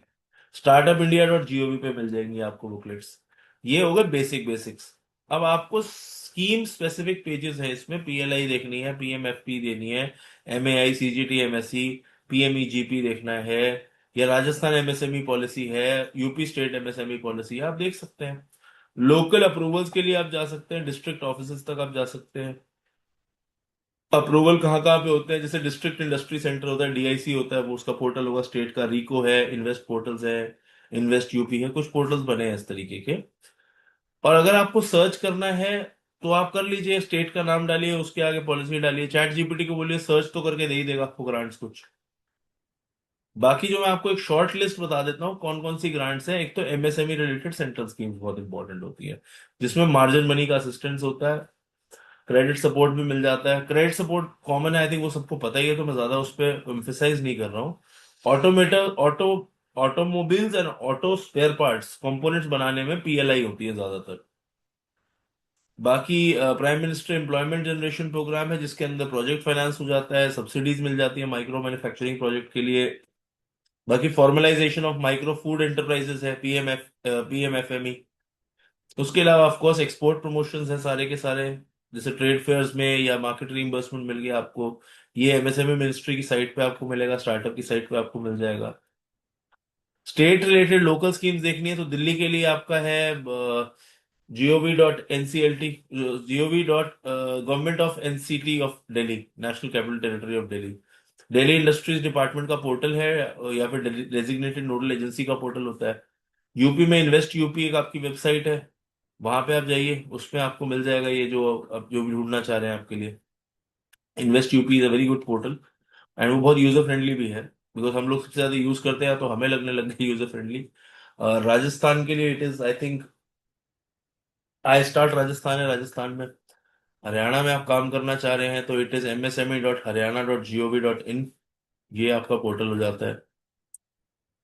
startupindia.gov पे मिल जाएंगी आपको बुकलेट्स। ये हो गए बेसिक बेसिक्स। अब आपको स्कीम स्पेसिफिक पेजेस है, इसमें पीएलआई देखनी है, पीएमएफपी देनी है, एमएआई सीजीटी एमएससी, पीएमईजीपी देखना है, या राजस्थान एमएसएमई पॉलिसी है, यूपी स्टेट एमएसएमई पॉलिसी है, आप देख सकते हैं। लोकल अप्रूवल्स के लिए आप जा सकते हैं, डिस्ट्रिक्ट ऑफिसेज तक आप जा सकते हैं। अप्रूवल कहाँ कहाँ पे होते हैं, जैसे डिस्ट्रिक्ट इंडस्ट्री सेंटर होता है, डीआईसी होता है, वो उसका पोर्टल होगा स्टेट का, रिको है, इन्वेस्ट पोर्टल्स है, इन्वेस्ट यूपी है, कुछ पोर्टल्स बने हैं इस तरीके के। और अगर आपको सर्च करना है तो आप कर लीजिए, स्टेट का नाम डालिए, उसके आगे पॉलिसी डालिए, चैट जीपीटी को बोलिए सर्च तो करके दे ही देगा आपको ग्रांट्स कुछ। बाकी जो मैं आपको एक शॉर्ट लिस्ट बता देता हूँ कौन कौन सी ग्रांट्स हैं। एक तो एमएसएमई रिलेटेड सेंट्रल स्कीम्स बहुत इंपॉर्टेंट होती है, जिसमें मार्जिन मनी का असिस्टेंस होता है, क्रेडिट सपोर्ट भी मिल जाता है। क्रेडिट सपोर्ट कॉमन है, आई थिंक वो सबको पता ही है, तो मैं ज्यादा उस पर एम्फेसाइज नहीं कर रहा हूँ। ऑटोमेटर auto automobiles and auto spare parts components बनाने में पीएलआई होती है ज्यादातर। बाकी prime minister employment generation programme है, जिसके अंदर प्रोजेक्ट फाइनेंस हो जाता है, सब्सिडीज मिल जाती है माइक्रो मैन्युफैक्चरिंग प्रोजेक्ट के लिए। बाकी formalisation of micro food enterprises है, पीएमएफएमई। उसके अलावा ऑफ कोर्स एक्सपोर्ट प्रमोशंस है सारे के सारे, जैसे ट्रेड फेयर्स में या मार्केट रीइंबर्समेंट मिल गया आपको, ये एमएसएमई मिनिस्ट्री की साइट पे आपको मिलेगा, स्टार्टअप की साइट पे आपको मिल जाएगा। स्टेट रिलेटेड लोकल स्कीम्स देखनी है तो दिल्ली के लिए आपका है gov.nclt, government of NCT of Delhi, national capital territory of Delhi. Delhi industries department का पोर्टल है, या फिर डेजिग्नेटेड नोडल एजेंसी का पोर्टल होता है। यूपी में इन्वेस्ट यूपी एक आपकी वेबसाइट है, वहां पे आप जाइए, उसमें आपको मिल जाएगा ये जो आप जो भी ढूंढना चाह रहे हैं आपके लिए। Invest UP is a very good portal, and वो बहुत यूजर फ्रेंडली भी है, बिकॉज हम लोग सबसे ज्यादा यूज करते हैं तो हमें लगने लग गई यूजर फ्रेंडली। राजस्थान के लिए it is, I think, I start Rajasthan है राजस्थान में। हरियाणा में आप काम करना चाह रहे हैं तो इट इज msme.haryana.gov.in, ये आपका पोर्टल हो जाता है।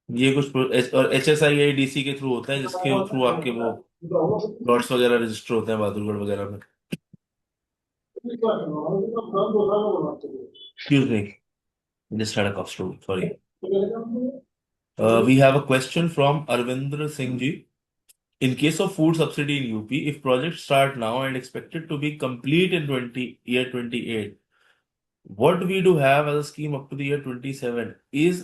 ये कुछ और HSIIDC के थ्रू होता है, जिसके थ्रू आपके वो प्लॉट्स वगैरह रजिस्टर होते हैं बहादुरगढ़ वगैरह में। Excuse me, just had a cough, sorry. We have a question from Arvinder Singh ji. In case of food subsidy in UP, if projects start now and expected to be complete in 28, what we do have as a scheme up to the year 27 is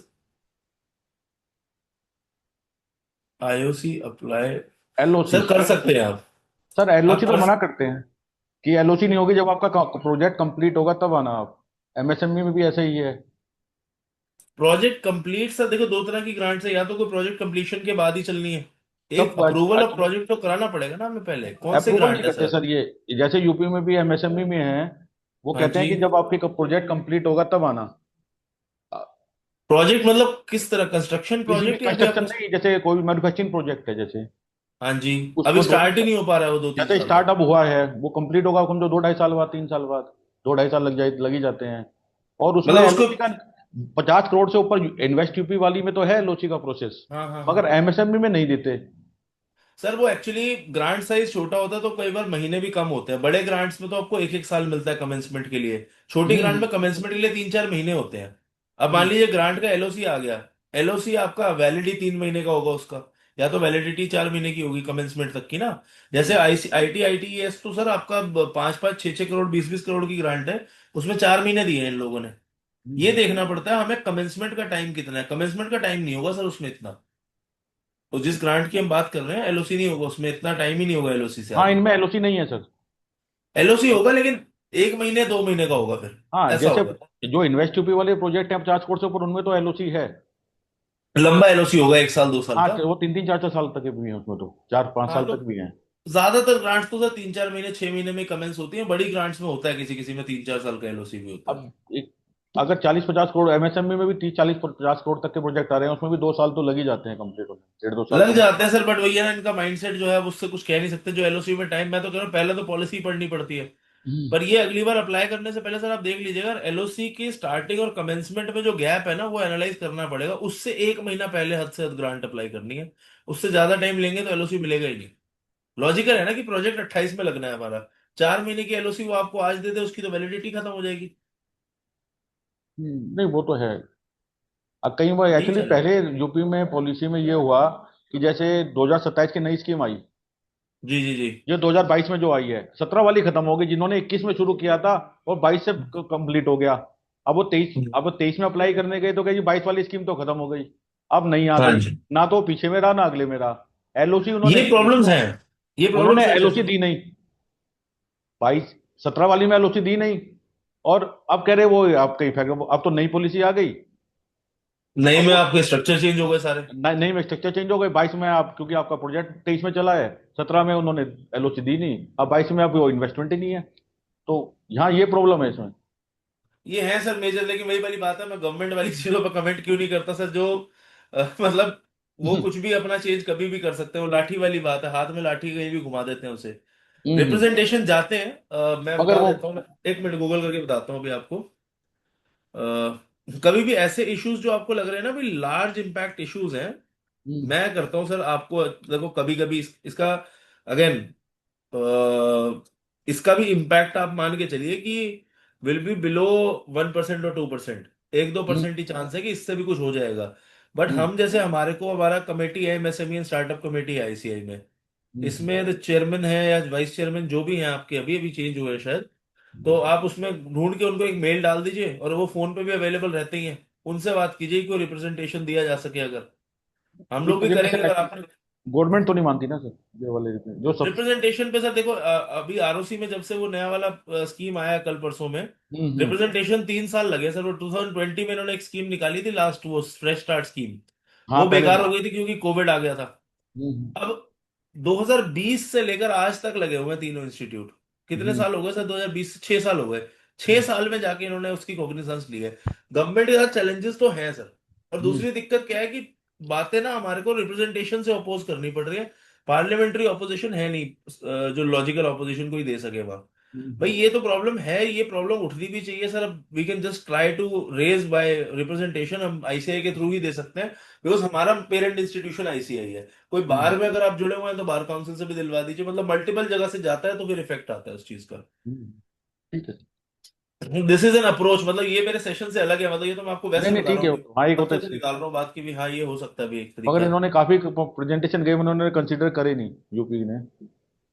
IOC apply. LOC sir कर सकते हैं आप sir LOC तो कर मना करते हैं कि एलओसी नहीं होगी, जब आपका प्रोजेक्ट कंप्लीट होगा तब आना आप। एमएसएमई में भी ऐसा ही है। Project complete. सर देखो, दो तरह की ग्रांट्स है, या तो कोई प्रोजेक्ट कंप्लीशन के बाद ही चलनी है, एक तब अप्रूवल ऑफ प्रोजेक्ट तो कराना पड़ेगा ना हमें पहले। कौन से अप्रूवल नहीं ग्रांट है करते सर? सर ये, जैसे यूपी में भी एमएसएमई में है, वो हाँ कहते हैं जी। कि जब आपकी प्रोजेक्ट कंप्लीट होगा तब आना। प्रोजेक्ट मतलब किस तरह, कंस्ट्रक्शन किसी भी प्रोजेक्ट या फिर कंस्ट्रक्शन आपको? नहीं, जैसे कोई भी मैन्युफैक्चरिंग प्रोजेक्ट है जैसे, हाँ जी। अभी उसको दो, स्टार्ट ही नहीं हो पा रहा है वो 2-3 जैसे साल से। स्टार्टअप हुआ है वो कंप्लीट होगा समझो 2-2.5 साल बाद, 3 साल बाद, 2-2.5 साल लग ही जाते हैं। और उसमें मतलब उसको। एलओसी का 50 करोड़ से ऊपर इन्वेस्ट यूपी वाली में तो है एलओसी का प्रोसेस, हाँ हाँ मगर हाँ। एमएसएमई में नहीं देते। सर वो एक्चुअली ग्रांट साइज छोटा होता है तो कई बार महीने भी कम होते हैं। बड़े ग्रांट्स में तो आपको 1-1 साल मिलता है कमेंसमेंट के लिए, छोटी ग्रांट हम्म में कमेंसमेंट के लिए 3-4 महीने होते हैं। अब मान हम्म लीजिए ग्रांट का एलओसी आ गया, एलओसी आपका वैलिडी 3 महीने का होगा उसका, या तो वैलिडिटी 4 महीने की होगी कमेंसमेंट तक की ना। जैसे IITS तो सर आपका 5-5, 6-6 करोड़, 20-20 करोड़ की ग्रांट है, उसमें 4 महीने दिए हैं इन लोगों ने। ये हम्म। देखना पड़ता है हमें कमेंसमेंट का टाइम कितना है। कमेंसमेंट का टाइम नहीं होगा सर उसमें इतना, तो जिस ग्रांट की हम बात कर रहे हैं एलओसी नहीं होगा उसमें, इतना टाइम ही नहीं होगा एलओसी से हाँ, आगे। इनमें एलओसी नहीं है सर। एलओसी होगा लेकिन 1 महीने 2 महीने का होगा फिर, हाँ, ऐसा जैसे होगा। जो इन्वेस्ट यूपी वाले प्रोजेक्ट हैं 50 करोड़ से ऊपर, उनमें तो एलओसी है। लंबा एलओसी होगा, 1 साल 2 साल हाँ, का। वो 3-3 4-4 साल तक के भी हैं उसमें, तो 4-5 साल हाँ तो तक भी हैं। ज्यादातर ग्रांट्स तो सर 3-4 महीने 6 महीने में कमेंस होती है। बड़ी ग्रांट्स में होता है किसी किसी में 3-4 साल का एलओसी भी होता है। अब अगर 40-50 करोड़ एमएसएमई में भी 30-40-50 करोड़ तक के प्रोजेक्ट आ रहे हैं, उसमें भी 2 साल तो लग ही जाते हैं कंप्लीट होने में, 1.5-2 साल लग तो। जाते हैं सर, बट वही है ना, इनका माइंडसेट जो है अब उससे कुछ कह नहीं सकते। जो एलओसी में टाइम, मैं तो कह रहा हूँ पहले तो पॉलिसी पढ़नी पड़ती है। हम्म पर ये अगली बार अप्लाई करने से पहले सर आप देख लीजिएगा, एलओसी की स्टार्टिंग और कमेंसमेंट में जो गैप है ना वो एनालाइज करना पड़ेगा। उससे 1 महीना पहले हद से हद ग्रांट अप्लाई करनी है। उससे ज्यादा टाइम लेंगे तो एलओसी मिलेगा ही नहीं। लॉजिकल है ना कि प्रोजेक्ट 28 में लगना है हमारा, 4 महीने की एलओसी वो आपको आज दे दे, उसकी तो वैलिडिटी खत्म हो जाएगी। नहीं, वो तो है। कई बार यही एक्चुअली चल रहा है। पहले यूपी में पॉलिसी में ये हुआ कि जैसे 2027 की नई स्कीम आई, जी जी जी। ये 2022 में जो आई है, 17 वाली खत्म हो गई, जिन्होंने 21 में शुरू किया था और 22 से कंप्लीट हो गया। अब वो 23 में अप्लाई करने गए तो कहे जी 22 वाली स्कीम तो खत्म हो गई, अब नहीं आ हाँ गई। जी। ना तो वो पीछे में रहा ना अगले में रहा। एलओसी उन्होंने ये दी नहीं, प्रॉब्लम्स हैं, ये उन्होंने प्रॉब्लम्स है सर एलओसी सर। दी नहीं, 22 17 वाली में एलओसी दी नहीं। और अब कह रहे वो आपका इफेक्ट, अब तो नई पॉलिसी आ गई। नए अब में वो आपके स्ट्रक्चर चेंज हो गए सारे। नई में स्ट्रक्चर चेंज हो गई, 22 में आप, क्योंकि आपका प्रोजेक्ट 23 में चला है, 17 में उन्होंने एलओसी दी नहीं, अब 22 में अब वो इन्वेस्टमेंट ही नहीं है। तो यहाँ ये प्रॉब्लम है इसमें। ये है सर मेजर, लेकिन वही वाली बात है, मैं गवर्नमेंट वाली चीजों पर कमेंट क्यों नहीं करता सर। जो मतलब वो कुछ भी अपना चेंज कभी भी कर सकते हैं। वो लाठी वाली बात है, हाथ में लाठी कहीं भी घुमा देते हैं उसे। हम्म। रिप्रेजेंटेशन जाते हैं, मैं मगर बता वो देता हूँ, मैं 1 मिनट गूगल करके बताता हूँ अभी आपको। कभी भी ऐसे इश्यूज जो आपको लग रहे हैं ना भी लार्ज इम्पैक्ट इश्यूज हैं, हम्म, मैं करता हूँ सर आपको। देखो कभी कभी इसका अगेन, इसका भी इम्पैक्ट आप मान के चलिए कि विल बी बिलो 1% और 2%। 1-2% ही चांस है कि इससे भी कुछ हो जाएगा। बट हम्म, हम जैसे हमारे को, हमारा कमेटी है एमएसएमई एंड स्टार्टअप कमेटी है आईसीआई में, हम्म, इसमें द चेयरमैन है या वाइस चेयरमैन जो भी हैं आपके, अभी अभी चेंज हुए हैं शायद। तो आप उसमें ढूंढ के उनको एक मेल डाल दीजिए, और वो फोन पे भी अवेलेबल रहते ही हैं। उनसे बात कीजिए कि रिप्रेजेंटेशन दिया जा सके। अगर हम लोग भी करेंगे, अगर आपने गवर्नमेंट तो नहीं मानती ना सर, ये वाले जो सब। रिप्रेजेंटेशन पे सर देखो, अभी आरओसी में जब से वो नया वाला स्कीम आया कल परसों में, हम्म। रिप्रेजेंटेशन 3 साल लगे सर। वो 2020 में इन्होंने एक स्कीम निकाली थी लास्ट, वो फ्रेश स्टार्ट स्कीम, हाँ, वो पहले बेकार हो गई थी क्योंकि कोविड आ गया था। हम्म, अब 2020 से लेकर आज तक लगे हुए हैं तीनों इंस्टीट्यूट। कितने हम्म, साल हो गए सर? 2020 से 6 साल हो गए। 6 साल में जाके इन्होंने उसकी कॉग्निजेंस ली है। गवर्नमेंट के साथ चैलेंजेस तो हैं सर। और हम्म, दूसरी दिक्कत क्या है कि बातें ना हमारे को रिप्रेजेंटेशन से अपोज करनी पड़ रही है। पार्लियामेंट्री ऑपोजिशन है नहीं, जो लॉजिकल ऑपोजिशन कोई दे सके वहां। भाई ये तो प्रॉब्लम है, ये प्रॉब्लम उठनी भी चाहिए सर। अब we can just try to raise by representation, हम आईसीआई के थ्रू ही दे सकते हैं, बिकॉज हमारा पेरेंट इंस्टीट्यूशन आईसीआई है। कोई बाहर में अगर आप जुड़े हुए हैं तो बार काउंसिल से भी दिलवा दीजिए, मतलब मल्टीपल जगह से जाता है तो फिर इफेक्ट आता है उस चीज का। ठीक है। दिस इज एन अप्रोच, मतलब ये मेरे सेशन से अलग है, मतलब ये तो मैं आपको वैसे नहीं नहीं बता ठीक रहा है, हूँ कि हाँ एक होता पत्ते से है। निकाल रहा हूँ बात की भी, हाँ ये हो सकता है भी एक मगर तरीका है। इन्होंने काफी प्रेजेंटेशन गए, उन्होंने कंसीडर करे नहीं यूपी ने।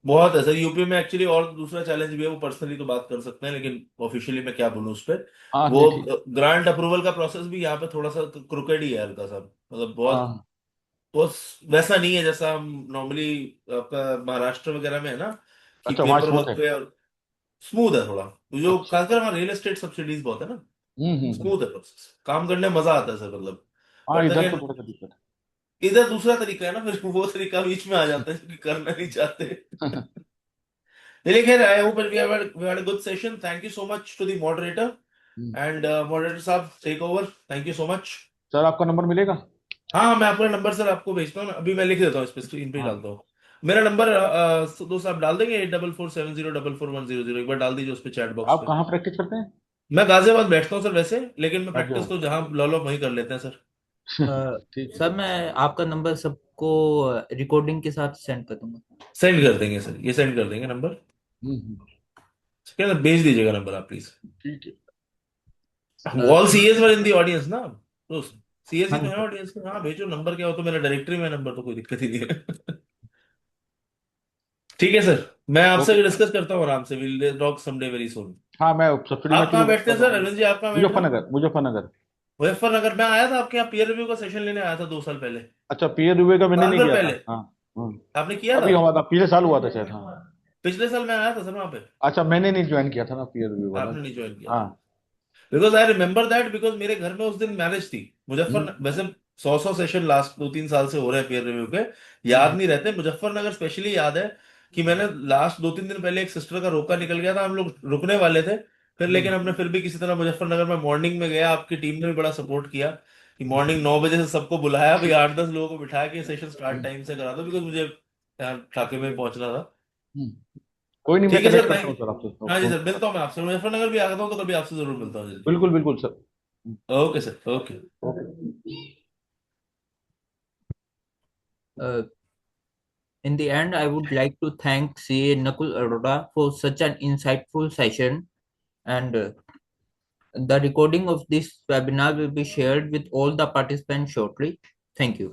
बहुत है सर यूपी में एक्चुअली, और दूसरा चैलेंज भी है, वो पर्सनली तो बात कर सकते हैं, लेकिन ऑफिशियली मैं क्या बोलूं उस पर। हाँ वो नहीं ठीक। ग्रांट अप्रूवल का प्रोसेस भी यहाँ पे थोड़ा सा क्रुकेड ही है हल्का सा, मतलब बहुत हाँ बहुत वैसा नहीं है जैसा हम नॉर्मली आपका महाराष्ट्र वगैरह में है ना, कि अच्छा, वहाँ पेपर स्मूथ वर्क है। पे स्मूथ है थोड़ा। तो जो अच्छा। खासकर वहाँ रियल एस्टेट सब्सिडीज बहुत है ना, हम्म। स्मूथ है प्रोसेस, काम करने में मजा आता है सर, मतलब। हाँ बट इधर तो अगेन थोड़ा सा दिक्कत इधर दूसरा तरीका है ना, फिर वो तरीका बीच में आ जाता है जो कि करना नहीं चाहते। है। चलिए खैर, I hope we had a good session. Thank you so much to the moderator hmm. And moderator साहब take over, thank you so much. Sir आपका नंबर मिलेगा? हाँ मैं आपका नंबर सर आपको भेजता हूँ ना, अभी मैं लिख देता हूँ, इस पे स्क्रीन पे ही हाँ। डालता हूँ। मेरा नंबर दोस्त आप डाल देंगे 8447044100, एक बार डाल दीजिए उस पे चैट बॉक्स आप पे। कहाँ प्रैक्टिस करते हैं? मैं गाजियाबाद बैठता हूँ सर वैसे, लेकिन मैं प्रैक्टिस गाजियाबाद। तो जहाँ लॉ वहीं कर लेते हैं सर। ठीक है। सर मैं आपका नंबर सबको रिकॉर्डिंग के साथ सेंड कर दूंगा। सेंड कर देंगे सर, ये सेंड कर देंगे नंबर, हम्म। ठीक है ना, भेज दीजिएगा नंबर आप प्लीज। ठीक है। All thank CS were in the audience ना, तो सीएस ही हाँ तो है सर। ऑडियंस में, हाँ भेजो नंबर, क्या हो तो मेरा डायरेक्टरी में नंबर, तो कोई दिक्कत ही नहीं है। ठीक है सर, मैं ओके। आपसे डिस्कस करता हूँ आराम से, will talk someday very soon. हाँ मैं सब्सिडी में आप एक्चुअली कहाँ वर्क बैठते कर हैं रहा सर, हूँ। अरविंद जी आप कहाँ बैठते हैं? मुजफ्फरनगर, मुजफ्फरनगर। मुजफ्फरनगर, मैं आया था आपके यहाँ पीयर रिव्यू का सेशन लेने आया था 2 साल पहले, अच्छा, पीयर रिव्यू का मैंने साल नहीं भर किया था। पहले। हाँ। आपने किया था? अभी हुआ था, पिछले साल हुआ था शायद। हाँ। पिछले साल मैं आया था सर वहाँ पे। अच्छा, मैंने नहीं ज्वाइन किया था ना पीयर रिव्यू वाला। आपने नहीं ज्वाइन किया था? हाँ। Because I remember that, because मेरे घर में उस दिन मैरिज थी। मुजफ्फर हम्म। वैसे 100 सेशन लास्ट 2-3 साल से हो रहे हैं पीयर रिव्यू के, याद हम्म। नहीं रहते। मुजफ्फरनगर स्पेशली याद है कि मैंने लास्ट 2-3 दिन पहले एक सिस्टर का रोका निकल गया था, हम लोग रुकने वाले थे फिर, लेकिन हमने फिर भी किसी तरह मुजफ्फरनगर में मॉर्निंग में गया, आपकी टीम ने भी बड़ा सपोर्ट किया कि मॉर्निंग 9 बजे से सबको बुलाया, भाई 8-10 लोगों को बिठा के सेशन स्टार्ट टाइम से करा दो, बिकॉज मुझे यहाँ ठाके में पहुंचना था। हम्म। कोई नहीं, मैं ठीक है सर, कनेक्ट करता थैंक हूँ यू। सर आपसे। हाँ जी ओके। सर, मिलता हूँ मैं आपसे, मुजफ्फरनगर भी आ जाता हूँ तो कभी आपसे जरूर मिलता हूँ जल्दी। बिल्कुल बिल्कुल sir. Okay sir, okay. In the end, I would like to thank CA Nakul Arora for such an insightful session, and the recording of this webinar will be shared with all the participants shortly. Thank you.